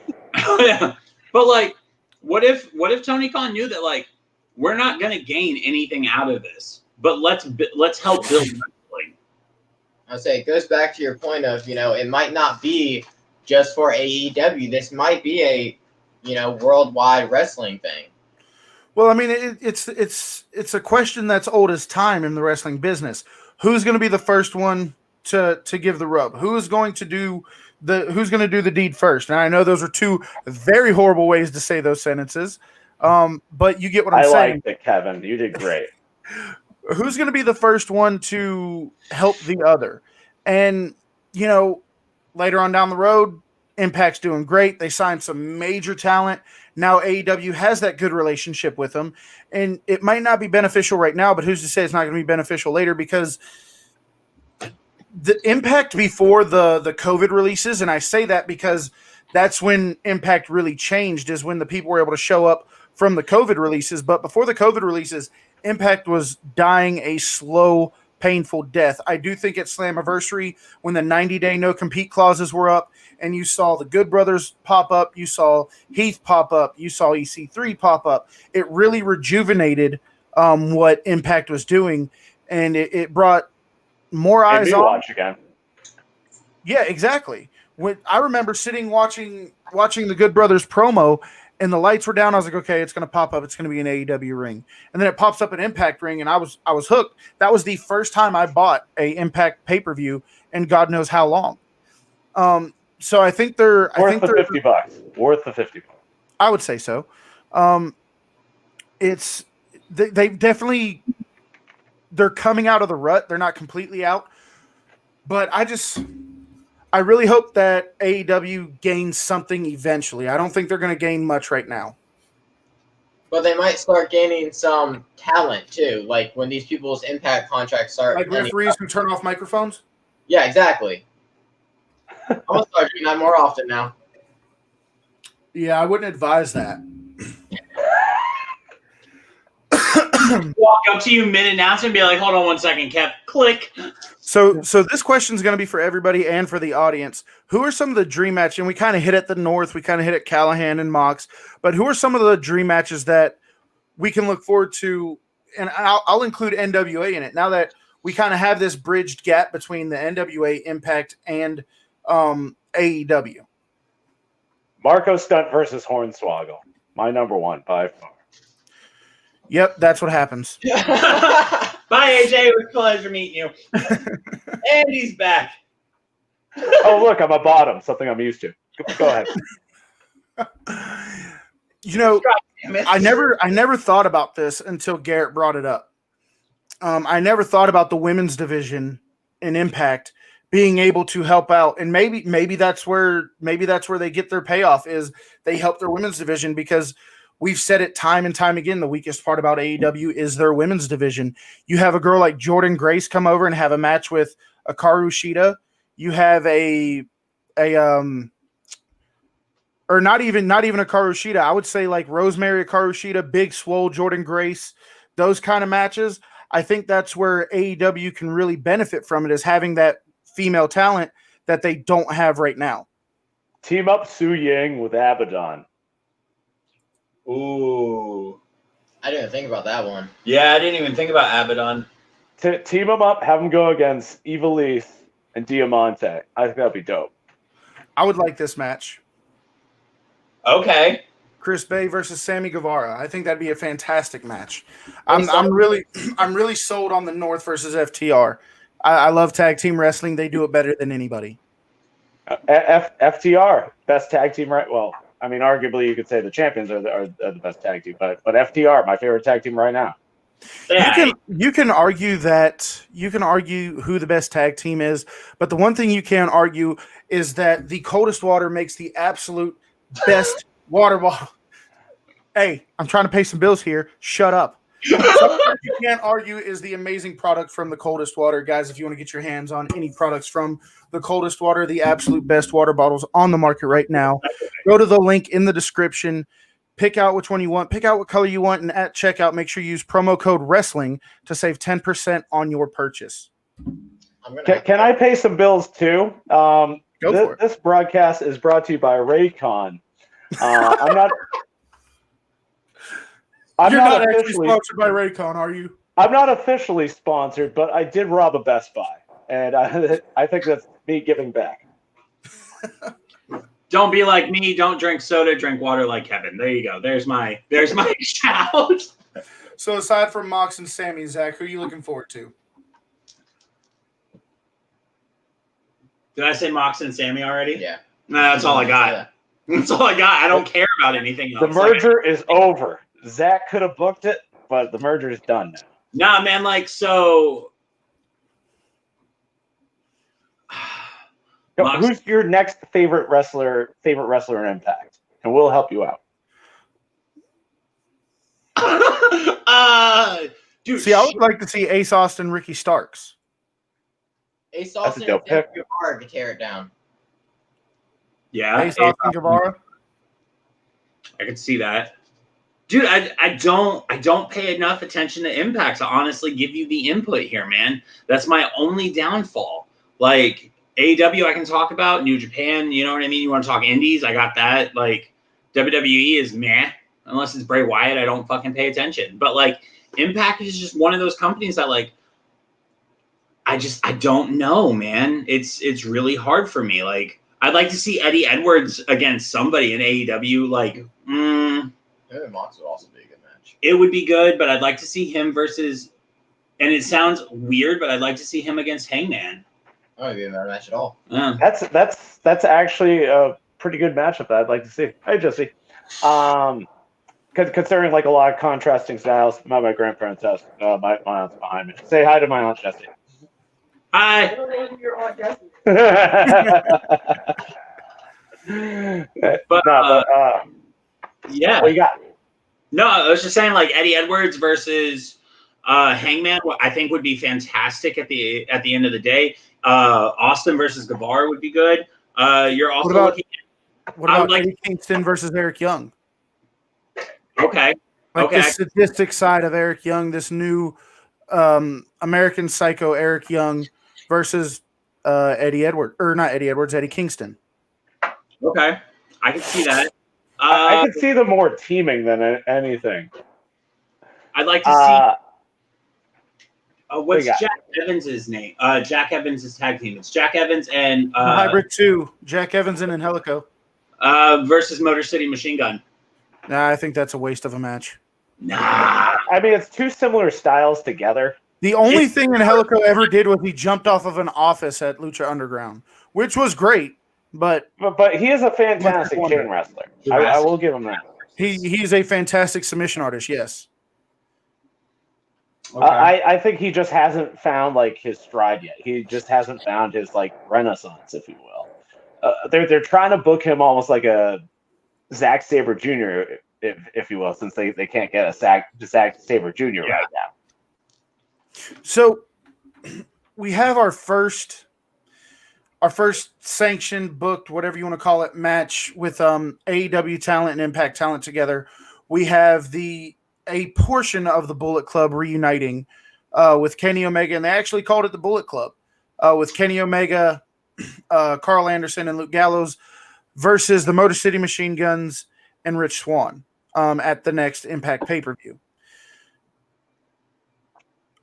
Yeah. But like, what if Tony Khan knew that like we're not going to gain anything out of this, but let's help build wrestling. I'll say it goes back to your point of it might not be just for AEW. This might be a worldwide wrestling thing. Well, I mean, it's a question that's old as time in the wrestling business. Who's going to be the first one to give the rub? Who's going to do the deed first? And I know those are two very horrible ways to say those sentences, but you get what I'm saying. I liked it, Kevin. You did great. Who's going to be the first one to help the other? And later on down the road, Impact's doing great. They signed some major talent. Now AEW has that good relationship with them, and it might not be beneficial right now, but who's to say it's not going to be beneficial later? Because the Impact before the COVID releases, and I say that because that's when Impact really changed, is when the people were able to show up from the COVID releases. But before the COVID releases, Impact was dying a slow, painful death. I do think at Slammiversary, when the 90-day no-compete clauses were up, and you saw the Good Brothers pop up, you saw Heath pop up, you saw EC3 pop up, it really rejuvenated what Impact was doing, and it brought more eyes on. Watch again. Yeah, exactly. When I remember sitting watching the Good Brothers promo, and the lights were down, I was like, okay, it's going to pop up. It's going to be an AEW ring. And then it pops up an Impact ring, and I was hooked. That was the first time I bought a Impact pay-per-view in God knows how long. So I think they're worth the $50. Worth the $50. I would say so. They definitely, they're coming out of the rut. They're not completely out, but I really hope that AEW gains something eventually. I don't think they're going to gain much right now. But they might start gaining some talent too, like when these people's Impact contracts start. Like referees who turn off microphones? Yeah, exactly. I'm going to start doing that more often now. Yeah, I wouldn't advise that. walk up to you mid-announcement and be like, hold on one second, Kev. Click. So this question is going to be for everybody and for the audience. Who are some of the dream matches? And we kind of hit at the North. We kind of hit at Callahan and Mox. But who are some of the dream matches that we can look forward to? And I'll include NWA in it. Now that we kind of have this bridged gap between the NWA, Impact, and AEW. Marco Stunt versus Hornswoggle. My number one by far. Yep, that's what happens. Bye, AJ. It was a pleasure meeting you. And he's back. Oh, look, I'm a bottom. Something I'm used to. Go ahead. You know, I never thought about this until Garrett brought it up. I never thought about the women's division in Impact being able to help out, and maybe that's where they get their payoff is they help their women's division, because we've said it time and time again. The weakest part about AEW is their women's division. You have a girl like Jordan Grace come over and have a match with Hikaru Shida. You have or not even Hikaru Shida. I would say like Rosemary Hikaru Shida, Big Swole, Jordan Grace, those kind of matches. I think that's where AEW can really benefit from it, is having that female talent that they don't have right now. Team up Su Ying with Abaddon. Ooh. I didn't even think about that one. Yeah, I didn't even think about Abaddon. Team them up, have them go against Ivelisse and Diamante. I think that'd be dope. I would like this match. Okay. Chris Bay versus Sammy Guevara. I think that'd be a fantastic match. I'm really sold on the North versus FTR. I love tag team wrestling. They do it better than anybody. FTR, best tag team, right? Well, I mean, arguably you could say the champions are the best tag team, but FTR, my favorite tag team right now. Yeah. You can argue who the best tag team is, but the one thing you can't argue is that the Coldest Water makes the absolute best water bottle. Hey, I'm trying to pay some bills here. Shut up. Something you can't argue is the amazing product from the Coldest Water. Guys, if you want to get your hands on any products from the Coldest Water, the absolute best water bottles on the market right now, go to the link in the description. Pick out which one you want. Pick out what color you want. And at checkout, make sure you use promo code WRESTLING to save 10% on your purchase. Can I pay some bills too? Go for it. This broadcast is brought to you by Raycon. You're not actually sponsored by Raycon, are you? I'm not officially sponsored, but I did rob a Best Buy, and I think that's me giving back. Don't be like me. Don't drink soda. Drink water like Kevin. There you go. There's my shout. So aside from Mox and Sammy, Zach, who are you looking forward to? Did I say Mox and Sammy already? Yeah. No, that's all I got. That's all I got. I don't care about anything else. The merger is over. Zach could have booked it, but the merger is done now. Nah, man. Like, so. Who's your next favorite wrestler in Impact? And we'll help you out. Dude, see, I would like to see Ace Austin, Ricky Starks. Ace Austin and Guevara to tear it down. Yeah, Ace Austin, Guevara. I could see that. Dude, I don't pay enough attention to Impact to honestly give you the input here, man. That's my only downfall. Like, AEW I can talk about, New Japan, you know what I mean? You want to talk indies? I got that. Like, WWE is meh. Unless it's Bray Wyatt, I don't fucking pay attention. But, like, Impact is just one of those companies that, like, I don't know, man. It's really hard for me. Like, I'd like to see Eddie Edwards against somebody in AEW. Like, Him and Mox would also be a good match. It would be good, but I'd like to see him versus, and it sounds weird, but I'd like to see him against Hangman. That would be a better match at all. That's actually a pretty good matchup that I'd like to see. Hey, Jesse. Considering like a lot of contrasting styles, I'm at my grandparents' house. My aunt's behind me. Say hi to my aunt Jessie. Hi. I don't know your aunt Jessie. Yeah. What you got? No, I was just saying, like, Eddie Edwards versus Hangman, I think would be fantastic at the end of the day. Austin versus Guevara would be good. You're also What about Eddie Kingston versus Eric Young? Okay. Like Okay. the sadistic side of Eric Young, this new American Psycho Eric Young versus Eddie Kingston. Okay. I can see that. I could see them more teaming than anything. I'd like to see. What's We got- Jack Evans' name? Jack Evans' tag team. It's Jack Evans and Hybrid 2, Jack Evans and Angelico. Versus Motor City Machine Gun. Nah, I think that's a waste of a match. Nah. I mean, it's two similar styles together. The only thing Angelico ever did was he jumped off of an office at Lucha Underground, which was great, but he is a fantastic chain wrestler. I will give him that. he's a fantastic submission artist, yes. Okay. I think he just hasn't found like his stride yet. He just hasn't found his like renaissance, if you will. They're trying to book him almost like a Zack Sabre Jr., if you will, since they can't get a Zack Sabre Jr. right now. So we have our first sanctioned, booked, whatever you want to call it, match with AEW talent and Impact talent together. We have a portion of the Bullet Club reuniting with Kenny Omega, and they actually called it the Bullet Club, with Kenny Omega, Carl Anderson, and Luke Gallows versus the Motor City Machine Guns and Rich Swann at the next Impact pay-per-view.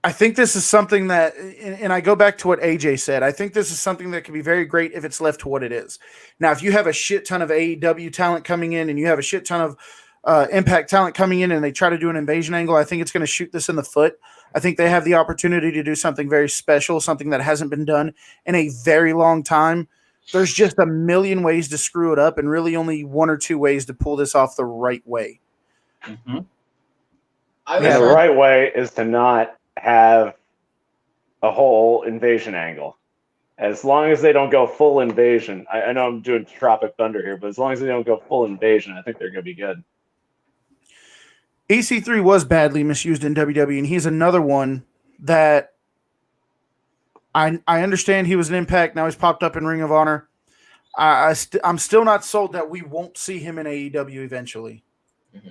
I think this is something that, and I go back to what AJ said, I think this is something that can be very great if it's left to what it is. Now, if you have a shit ton of AEW talent coming in and you have a shit ton of Impact talent coming in and they try to do an invasion angle, I think it's going to shoot this in the foot. I think they have the opportunity to do something very special, something that hasn't been done in a very long time. There's just a million ways to screw it up and really only one or two ways to pull this off the right way. Mm-hmm. And the right way is to not have a whole invasion angle. As long as they don't go full invasion, I know I'm doing Tropic Thunder here, but as long as they don't go full invasion, I think they're going to be good. EC3 was badly misused in WWE, and he's another one that I understand he was an Impact. Now he's popped up in Ring of Honor. I'm still not sold that we won't see him in AEW eventually. Mm-hmm.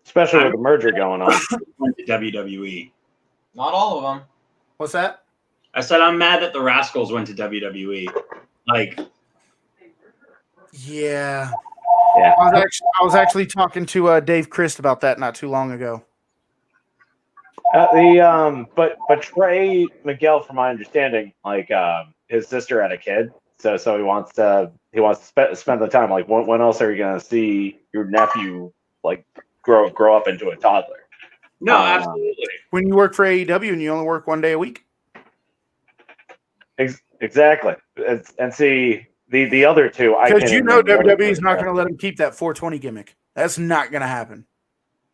Especially with the merger going on. Went to WWE. Not all of them. What's that? I said I'm mad that the Rascals went to WWE. Like, yeah. Yeah. I was actually talking to Dave Christ about that not too long ago. But Trey Miguel, from my understanding, like his sister had a kid, so he wants to spend the time. Like, when else are you gonna see your nephew like grow up into a toddler? no, absolutely. When you work for AEW and you only work one day a week. Exactly. And see the other two. Because you know WWE is not going to let him keep that 420 gimmick. That's not going to happen.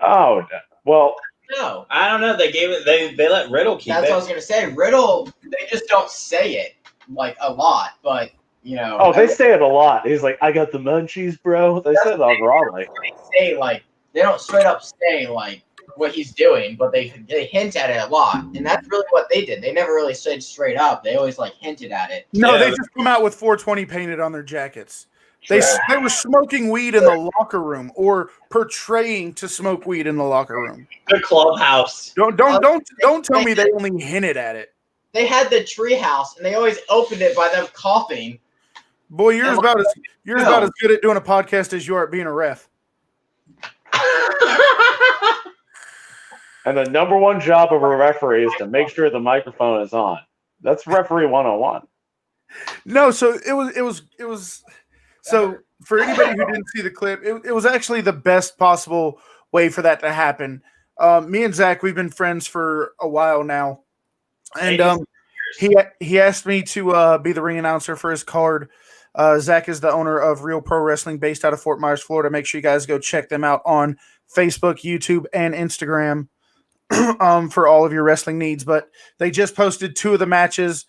Oh well. No. I don't know. They gave it. They let Riddle keep That's it. what I was gonna say. Riddle, they just don't say it like a lot, but you know. Oh, they say it a lot. He's like, I got the munchies, bro. They said that wrongly. They say like they don't straight up say like what he's doing, but they hint at it a lot, and that's really what they did. They never really said straight up. They always like hinted at it. No, Yeah. they just come out with 420 painted on their jackets. They were smoking weed in the locker room or portraying to smoke weed in the locker room. The clubhouse. Don't tell me they only hinted at it. They had the treehouse, and they always opened it by them coughing. Boy, you're about as good at doing a podcast as you are at being a ref. And the number one job of a referee is to make sure the microphone is on. That's referee 101. No, so it was. So for anybody who didn't see the clip, it was actually the best possible way for that to happen. Me and Zach, we've been friends for a while now, and he asked me to be the ring announcer for his card. Zach is the owner of Real Pro Wrestling, based out of Fort Myers, Florida. Make sure you guys go check them out on Facebook, YouTube, and Instagram for all of your wrestling needs. But they just posted 2 of the matches.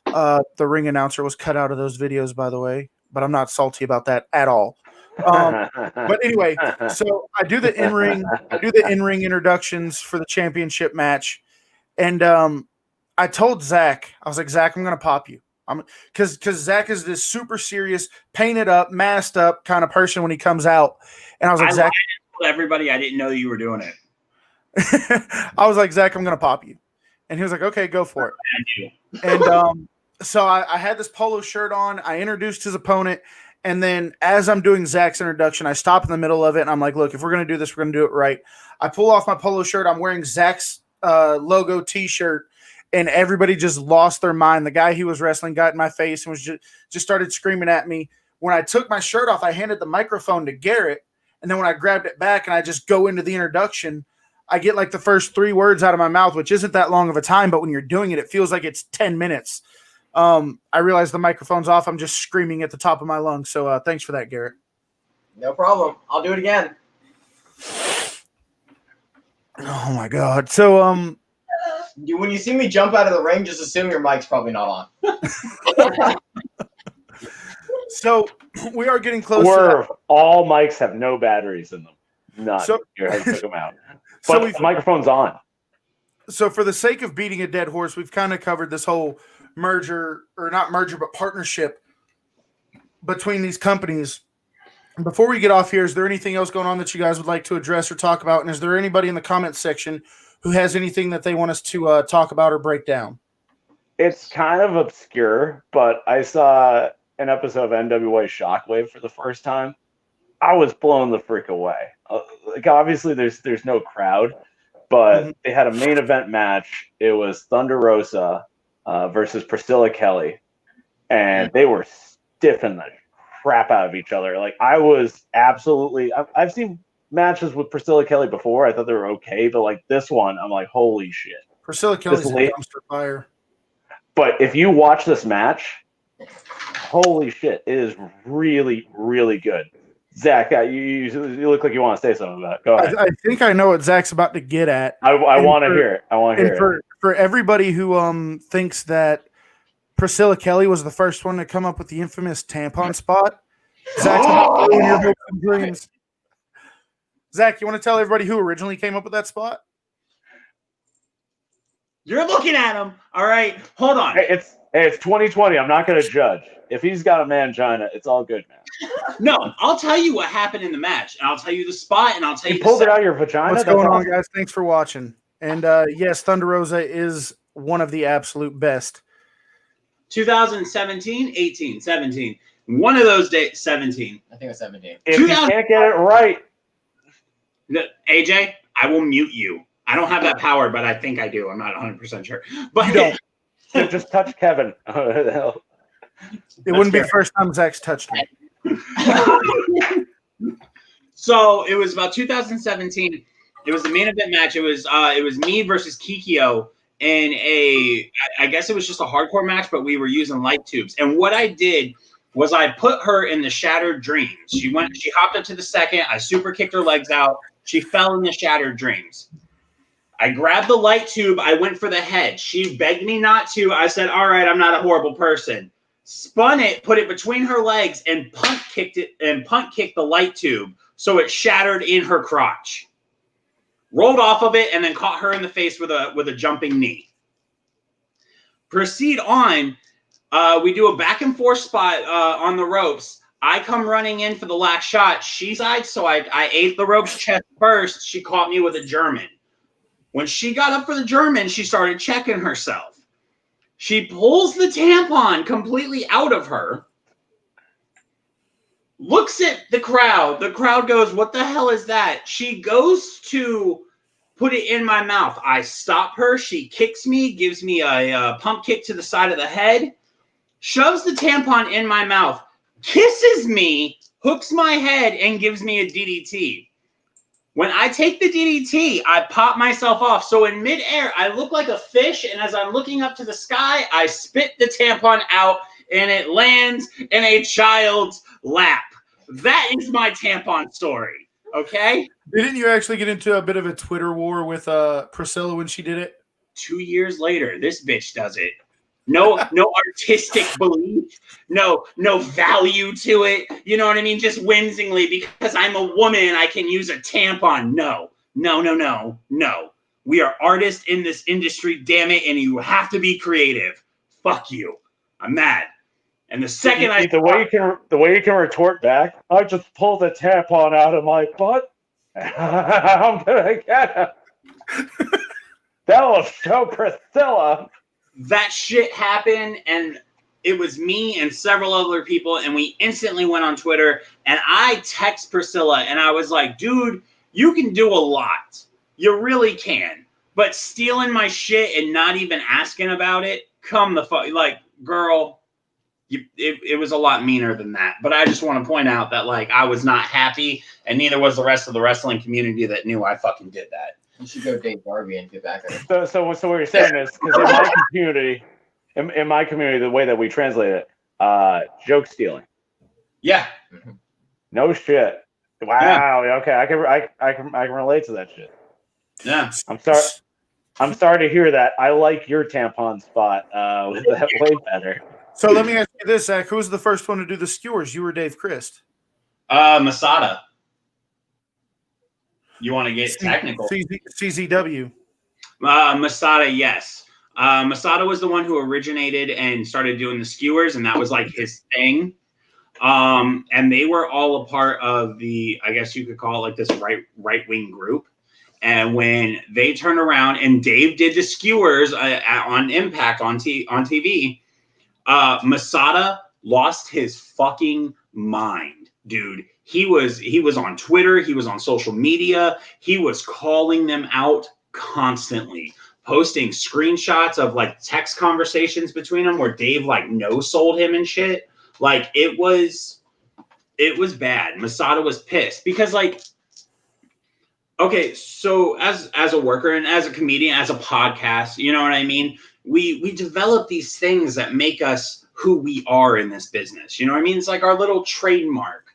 The ring announcer was cut out of those videos, by the way, but I'm not salty about that at all. But anyway, so I do the in-ring introductions for the championship match. And I told Zach, I was like, Zach, I'm going to pop you. Because Zach is this super serious, painted up, masked up kind of person when he comes out. And I was like, Zach, told everybody I didn't know you were doing it. I was like, Zach, I'm going to pop you. And he was like, okay, go for it. And so I had this polo shirt on. I introduced his opponent. And then as I'm doing Zach's introduction, I stop in the middle of it. And I'm like, look, if we're going to do this, we're going to do it right. I pull off my polo shirt. I'm wearing Zach's logo T-shirt. And everybody just lost their mind. The guy he was wrestling got in my face and was just started screaming at me. When I took my shirt off, I handed the microphone to Garrett. And then when I grabbed it back and I just go into the introduction, I get like the first 3 words out of my mouth, which isn't that long of a time, but when you're doing it, it feels like it's 10 minutes. I realize the microphone's off. I'm just screaming at the top of my lungs. So thanks for that, Garrett. No problem. I'll do it again. Oh my God. So when you see me jump out of the ring, just assume your mic's probably not on. So we are getting close. All mics have no batteries in them. None. So, You took them out. So But the microphone's on. So for the sake of beating a dead horse, we've kind of covered this whole partnership between these companies. Before we get off here, is there anything else going on that you guys would like to address or talk about? And is there anybody in the comments section who has anything that they want us to talk about or break down? It's kind of obscure, but I saw an episode of NWA Shockwave for the first time. I was blown the freak away. Like obviously, there's no crowd, but they had a main event match. It was Thunder Rosa versus Priscilla Kelly, and they were stiffing the crap out of each other. Like I was absolutely. I've seen matches with Priscilla Kelly before. I thought they were okay, but like this one, I'm like, holy shit. Priscilla Kelly's a dumpster fire. But if you watch this match, holy shit, it is really, really good. Zach, you look like you want to say something about it. Go ahead. I think I know what Zach's about to get at. I want to hear it. I want to hear it. For everybody who thinks that Priscilla Kelly was the first one to come up with the infamous tampon spot, Zach's about to ruin your hopes and dreams. Zach, you want to tell everybody who originally came up with that spot? You're looking at him. All right, hold on. Hey, it's 2020. I'm not going to judge. If he's got a mangina, it's all good, man. No, I'll tell you what happened in the match, and I'll tell you the spot, and I'll tell you. You pulled it out of your vagina. What's going on, guys? Thanks for watching. And yes, Thunder Rosa is one of the absolute best. 2017, 18, 17. One of those days, 17. I think it was 17. If you can't get it right, AJ, I will mute you. I don't have that power, but I think I do. I'm not 100% sure. But you don't. Just touch Kevin. It wouldn't be the first time Zach's touched me. So it was about 2017. It was the main event match. It was me versus Kikyo in I guess it was just a hardcore match, but we were using light tubes. And what I did was I put her in the Shattered Dreams. She hopped up to the second. I super kicked her legs out. She fell in the Shattered Dreams. I grabbed the light tube. I went for the head. She begged me not to. I said, all right, I'm not a horrible person. Spun it, put it between her legs, and punt kicked the light tube so it shattered in her crotch. Rolled off of it and then caught her in the face with a jumping knee. Proceed on. We do a back and forth spot on the ropes. I come running in for the last shot. She's eyed, so I ate the rope's chest first. She caught me with a German. When she got up for the German, she started checking herself. She pulls the tampon completely out of her, looks at the crowd. The crowd goes, what the hell is that? She goes to put it in my mouth. I stop her. She kicks me, gives me a pump kick to the side of the head, shoves the tampon in my mouth, kisses me, hooks my head, and gives me a DDT. When I take the DDT, I pop myself off. So in midair, I look like a fish, and as I'm looking up to the sky, I spit the tampon out, and it lands in a child's lap. That is my tampon story, okay? Didn't you actually get into a bit of a Twitter war with Priscilla when she did it? 2 years later, this bitch does it. No artistic belief, no value to it. You know what I mean? Just whimsingly because I'm a woman, I can use a tampon. No. We are artists in this industry, damn it, and you have to be creative. Fuck you. I'm mad. And the second the way you can retort back, I just pulled the tampon out of my butt, I'm gonna get him. That will show Priscilla. That shit happened, and it was me and several other people, and we instantly went on Twitter, and I text Priscilla, and I was like, dude, you can do a lot. You really can. But stealing my shit and not even asking about it, come the fuck, like, girl, it was a lot meaner than that. But I just want to point out that, like, I was not happy, and neither was the rest of the wrestling community that knew I fucking did that. You should go date Barbie and get back at her. So what you're saying is, because in my community, the way that we translate it, joke stealing. Yeah. No shit. Wow. Yeah. Okay, I can relate to that shit. Yeah. I'm sorry to hear that. I like your tampon spot with that way better. So let me ask you this, Zach. Who was the first one to do the skewers? You or Dave Christ? Masada. You want to get technical? CZW. Masada, yes. Masada was the one who originated and started doing the skewers, and that was like his thing. And they were all a part of the, I guess you could call it like this right wing group. And when they turned around and Dave did the skewers on Impact on TV, Masada lost his fucking mind, dude. He was on Twitter. He was on social media. He was calling them out constantly, posting screenshots of like text conversations between them where Dave like no-sold him and shit. Like it was bad. Masada was pissed because like, okay, so as a worker and as a comedian, as a podcast, you know what I mean? We develop these things that make us who we are in this business. You know what I mean? It's like our little trademark.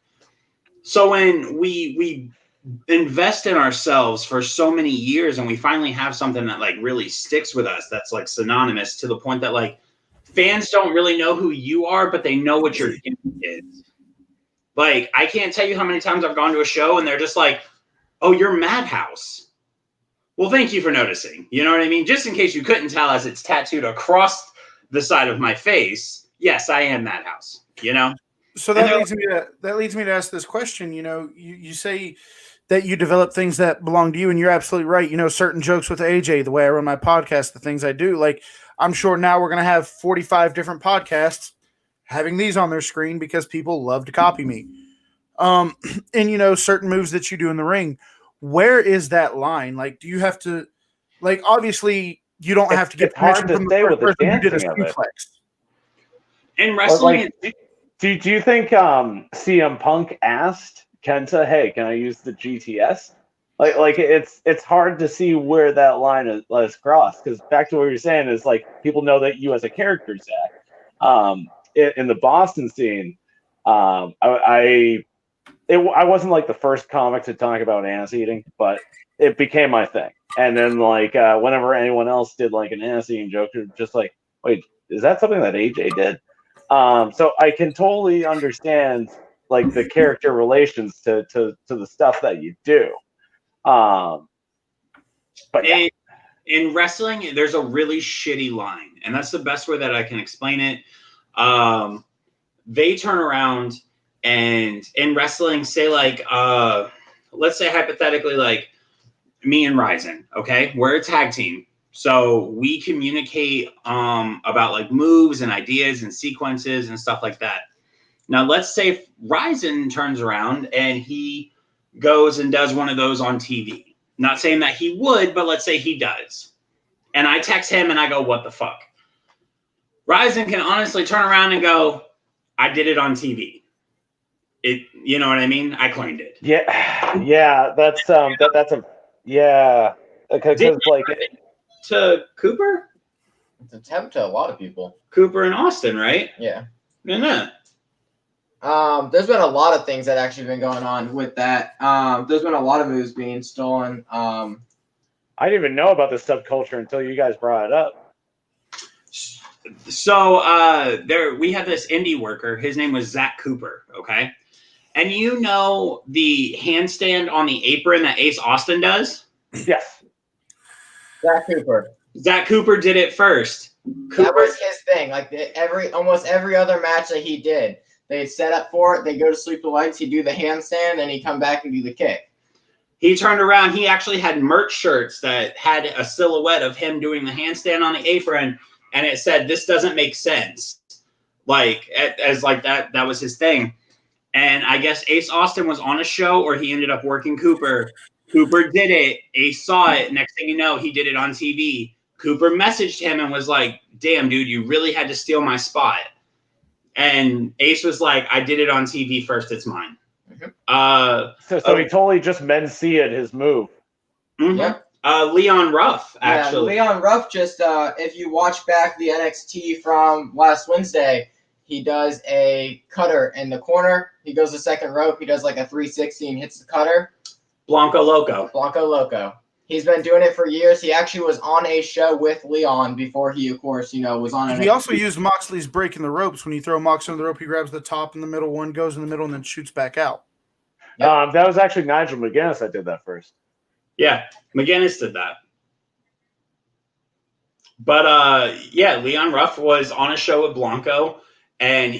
So when we invest in ourselves for so many years and we finally have something that like really sticks with us, that's like synonymous to the point that like fans don't really know who you are, but they know what your gimmick is. Like, I can't tell you how many times I've gone to a show and they're just like, oh, you're Madhouse. Well, thank you for noticing. You know what I mean? Just in case you couldn't tell as it's tattooed across the side of my face, yes, I am Madhouse, you know? So that leads me to ask this question. You know, you say that you develop things that belong to you, and you're absolutely right. You know, certain jokes with AJ, the way I run my podcast, the things I do. Like, I'm sure now we're going to have 45 different podcasts having these on their screen because people love to copy me. And, you know, certain moves that you do in the ring. Where is that line? Like, do you have to, like, obviously you don't have to get permission from the first person who did a suplex. In wrestling, do you think CM Punk asked Kenta, "Hey, can I use the GTS?" Like it's hard to see where that line is crossed because back to what you're saying is like people know that you as a character, Zach. In the Boston scene, I wasn't like the first comic to talk about ass eating, but it became my thing. And then like whenever anyone else did like an ass eating joke, you're just like, wait, is that something that AJ did? So I can totally understand like the character relations to the stuff that you do. But yeah. In wrestling, there's a really shitty line, and that's the best way that I can explain it. They turn around and in wrestling say like, let's say hypothetically like me and Ryzen, okay? We're a tag team. So we communicate about like moves and ideas and sequences and stuff like that. Now, let's say Ryzen turns around and he goes and does one of those on TV. Not saying that he would, but let's say he does. And I text him and I go, what the fuck? Ryzen can honestly turn around and go, I did it on TV. You know what I mean? I claimed it. Yeah, that's a yeah. Because like to Cooper? It's a tempt to a lot of people. Cooper and Austin, right? Yeah. Yeah. There's been a lot of things that actually been going on with that. There's been a lot of moves being stolen. I didn't even know about this subculture until you guys brought it up. So we have this indie worker. His name was Zach Cooper, okay? And you know the handstand on the apron that Ace Austin does? Yes. Zach Cooper did it first. That was his thing. Like almost every other match that he did, they'd set up for it. They go to sleep the lights. He'd do the handstand, and he'd come back and do the kick. He turned around. He actually had merch shirts that had a silhouette of him doing the handstand on the apron, and it said, "This doesn't make sense." Like, as like that was his thing. And I guess Ace Austin was on a show, or he ended up working Cooper. Cooper did it. Ace saw it. Next thing you know, he did it on TV. Cooper messaged him and was like, "Damn, dude, you really had to steal my spot." And Ace was like, "I did it on TV first. It's mine." So he totally just Mencia his move. Mm-hmm. Yep. Leon Ruff, actually. Yeah, Leon Ruff just, if you watch back the NXT from last Wednesday, he does a cutter in the corner. He goes the second rope. He does like a 360 and hits the cutter. Blanco Loco. He's been doing it for years. He actually was on a show with Leon before he, of course, was on NXT. He also used Moxley's breaking the ropes. When you throw Mox on the rope, he grabs the top and the middle one, goes in the middle, and then shoots back out. Yep. That was actually Nigel McGuinness that did that first. Yeah, McGuinness did that. But, Leon Ruff was on a show with Blanco, and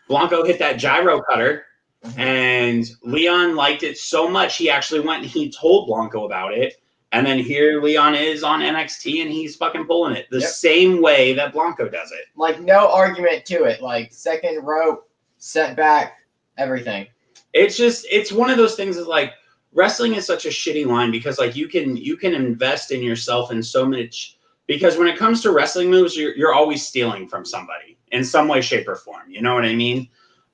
Blanco hit that gyro cutter, and Leon liked it so much, he actually went and he told Blanco about it, and then here Leon is on NXT, and he's fucking pulling it the same way that Blanco does it. Like, no argument to it. Like, second rope, set back, everything. It's one of those things is like, wrestling is such a shitty line because like you can invest in yourself in so much, because when it comes to wrestling moves, you're always stealing from somebody in some way, shape, or form. You know what I mean?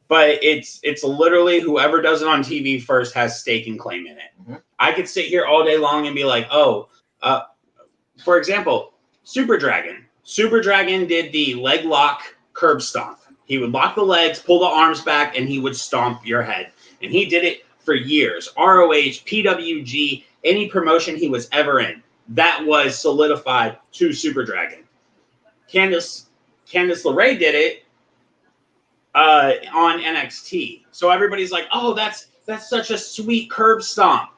But it's literally whoever does it on TV first has stake and claim in it. Mm-hmm. I could sit here all day long and be like, for example, Super Dragon. Super Dragon did the leg lock curb stomp. He would lock the legs, pull the arms back, and he would stomp your head. And he did it for years. ROH, PWG, any promotion he was ever in, that was solidified to Super Dragon. Candice LeRae did it on NXT. So everybody's like, "Oh, that's such a sweet curb stomp."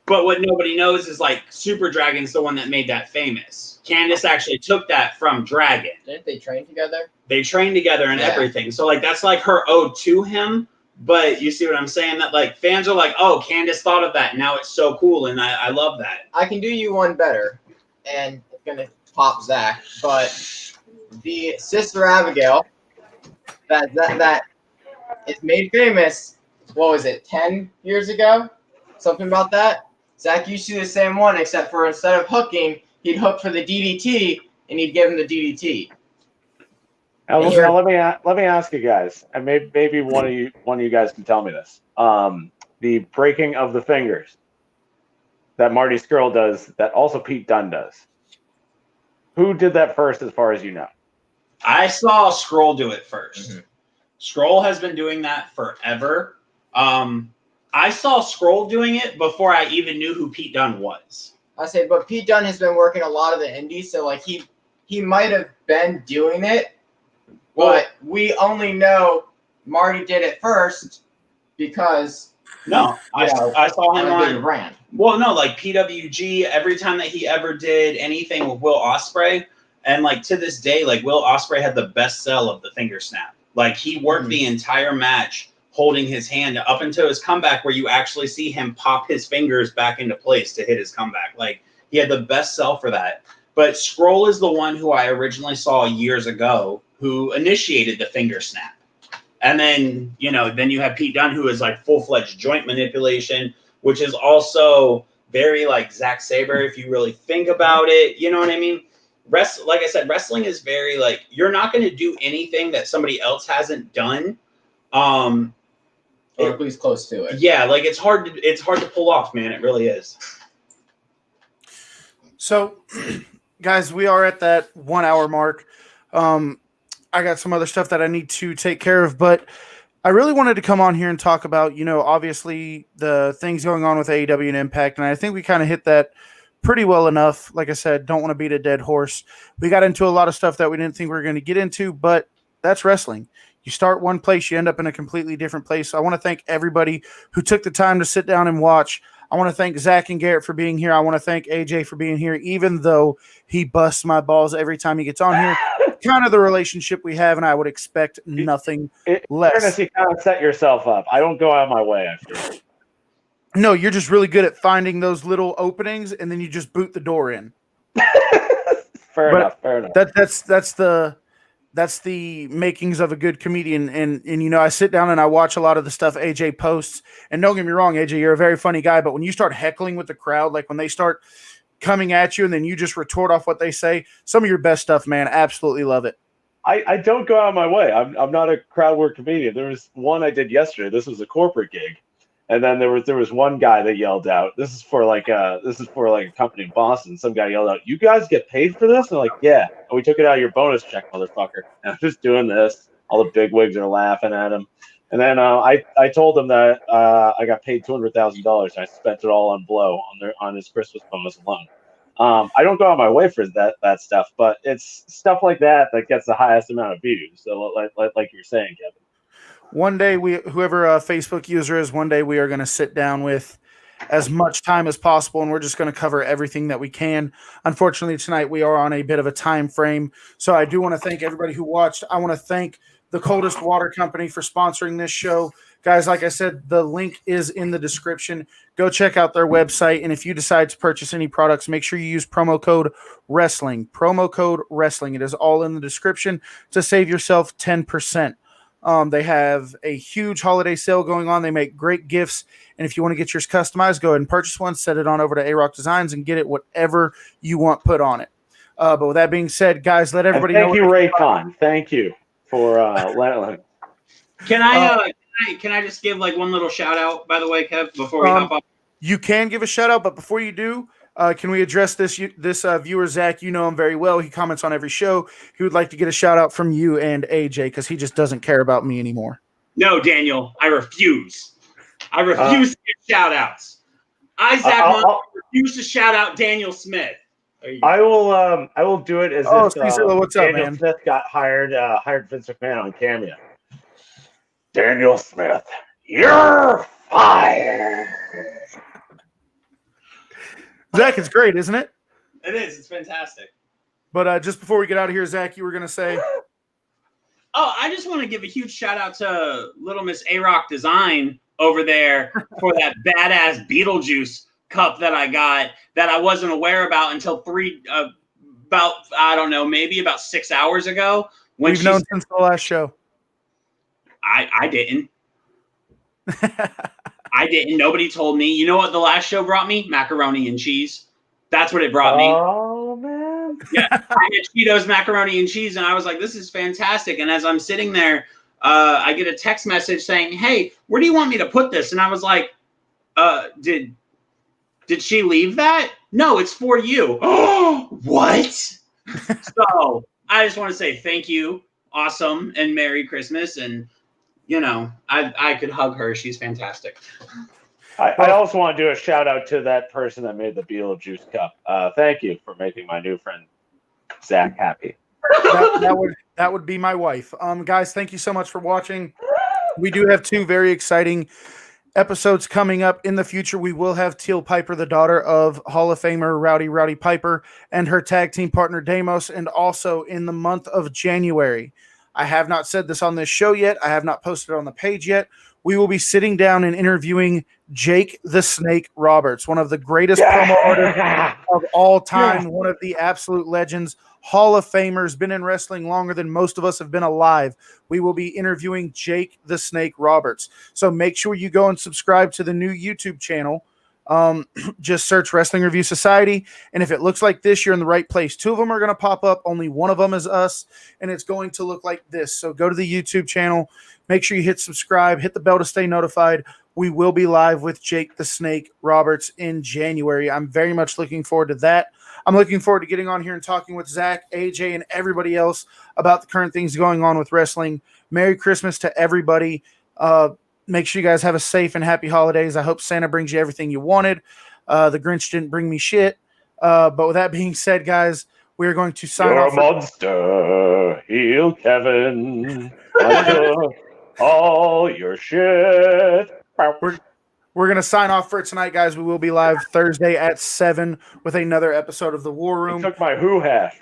But what nobody knows is like Super Dragon's the one that made that famous. Candice actually took that from Dragon. Didn't they train together? They trained together and everything. So like that's like her ode to him. But you see what I'm saying? That like fans are like, "Oh, Candice thought of that. Now it's so cool," and I love that. I can do you one better, and it's gonna pop Zach. But the Sister Abigail that is made famous. What was it? 10 years ago? Something about that. Zach used to do the same one, except for instead of hooking, he'd hook for the DDT, and he'd give him the DDT. Now, let me ask you guys, and maybe one of you guys can tell me this. The breaking of the fingers that Marty Scurll does, that also Pete Dunne does. Who did that first, as far as you know? I saw Scurll do it first. Mm-hmm. Scurll has been doing that forever. I saw Scurll doing it before I even knew who Pete Dunne was. I say, but Pete Dunne has been working a lot of the indies, so like he might have been doing it. But we only know Marty did it first because I saw him on brand. Well, no, like PWG. Every time that he ever did anything with Will Ospreay, and like to this day, like Will Ospreay had the best sell of the finger snap. Like he worked the entire match holding his hand up until his comeback, where you actually see him pop his fingers back into place to hit his comeback. Like he had the best sell for that. But Scurll is the one who I originally saw years ago, who initiated the finger snap. And then, then you have Pete Dunne, who is like full-fledged joint manipulation, which is also very like Zack Sabre, if you really think about it. You know what I mean? Like I said, wrestling is very like, you're not going to do anything that somebody else hasn't done. Or at least close to it. Yeah, like it's hard to pull off, man. It really is. So, guys, we are at that 1 hour mark. I got some other stuff that I need to take care of, but I really wanted to come on here and talk about, obviously the things going on with AEW and Impact, and I think we kind of hit that pretty well enough. Like I said, don't want to beat a dead horse. We got into a lot of stuff that we didn't think we were going to get into, but that's wrestling. You start one place, you end up in a completely different place. I want to thank everybody who took the time to sit down and watch. I want to thank Zach and Garrett for being here. I want to thank AJ for being here, even though he busts my balls every time he gets on here. Kind of the relationship we have, and I would expect nothing less. You kind of set yourself up. I don't go out of my way, I feel. No, you're just really good at finding those little openings, and then you just boot the door in. Fair But enough. That's the makings of a good comedian. And you know, I sit down and I watch a lot of the stuff AJ posts. And don't get me wrong, AJ, you're a very funny guy. But when you start heckling with the crowd, like when they start coming at you and then you just retort off what they say, some of your best stuff, man. Absolutely love it. I don't go out of my way. I'm not a crowd work comedian. There was one I did yesterday. This was a corporate gig, and then there was one guy that yelled out. This is for like a company in Boston. Some guy yelled out, "You guys get paid for this?" And I'm like, "Yeah." And we took it out of your bonus check, motherfucker. And I'm just doing this. All the big wigs are laughing at him. And then I told him that I got paid $200,000. I spent it all on Blow on his Christmas bonus alone. I don't go out of my way for that stuff, but it's stuff like that gets the highest amount of views. So like you were saying, Kevin. One day, whoever Facebook user is, one day we are going to sit down with as much time as possible, and we're just going to cover everything that we can. Unfortunately, tonight we are on a bit of a time frame, so I do want to thank everybody who watched. I want to thank the Coldest Water Company for sponsoring this show. Guys, like I said, the link is in the description. Go check out their website, and if you decide to purchase any products, make sure you use promo code WRESTLING. Promo code WRESTLING. It is all in the description to save yourself 10%. They have a huge holiday sale going on. They make great gifts, and if you want to get yours customized, go ahead and purchase one, set it on over to A-Rock Designs, and get it whatever you want put on it. But with that being said, guys, let everybody know. Thank you, Raycon. Thank you for letting. Can I just give like one little shout out, by the way, Kev, before we hop off? You can give a shout out, but before you do, can we address this viewer, Zach? You know him very well. He comments on every show. He would like to get a shout out from you and AJ because he just doesn't care about me anymore. No, Daniel, I refuse. I refuse to get shout outs. I refuse to shout out Daniel Smith. I will do it as if what's up, Daniel man? Smith got hired Vince McMahon on Cameo. Daniel Smith, you're fired. Zach, it's great, isn't it? It is. It's fantastic. But just before we get out of here, Zach, you were going to say? Oh, I just want to give a huge shout out to Little Miss A-Rock Design over there for that badass Beetlejuice cup that I got that I wasn't aware about until maybe about 6 hours ago. We've known since the last show. I didn't. I didn't. Nobody told me. You know what the last show brought me? Macaroni and cheese. That's what it brought me. Oh, man. Yeah, I had Cheetos, macaroni and cheese, and I was like, this is fantastic. And as I'm sitting there, I get a text message saying, hey, where do you want me to put this? And I was like, did she leave that? No, it's for you. Oh, what? So I just want to say thank you. Awesome. And Merry Christmas. And you know, I could hug her. She's fantastic. I also want to do a shout out to that person that made the Beetlejuice cup. Thank you for making my new friend Zach happy. That would be my wife. Guys, thank you so much for watching. We do have 2 very exciting episodes coming up in the future. We will have Teal Piper, the daughter of Hall of Famer Rowdy Piper, and her tag team partner Deimos, and also in the month of January. I have not said this on this show yet. I have not posted it on the page yet. We will be sitting down and interviewing Jake the Snake Roberts, one of the greatest promo artists of all time, one of the absolute legends, Hall of Famers, been in wrestling longer than most of us have been alive. We will be interviewing Jake the Snake Roberts. So make sure you go and subscribe to the new YouTube channel. Just search Wrestling Review Society, and if it looks like this, you're in the right place. 2 of them are going to pop up. Only one of them is us, and it's going to look like this. So go to the YouTube channel. Make sure you hit subscribe. Hit the bell to stay notified. We will be live with Jake the Snake Roberts in January. I'm very much looking forward to that. I'm looking forward to getting on here and talking with Zach, AJ, and everybody else about the current things going on with wrestling. Merry Christmas to everybody. Make sure you guys have a safe and happy holidays. I hope Santa brings you everything you wanted. The Grinch didn't bring me shit. But with that being said, guys, we're going to sign off. You're a monster. Heal Kevin. All your shit. We're going to sign off for tonight, guys. We will be live Thursday at 7 with another episode of The War Room. You took my who hat.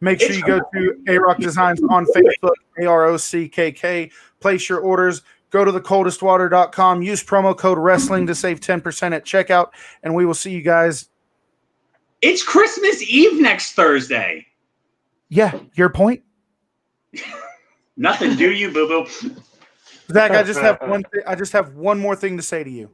Make sure you go to A-Rock Designs on Facebook, AROCKK. Place your orders. Go to thecoldestwater.com. Use promo code wrestling to save 10% at checkout, and we will see you guys. It's Christmas Eve next Thursday. Yeah, your point? Nothing, do you, boo boo? Zach, I just have one. I just have one more thing to say to you.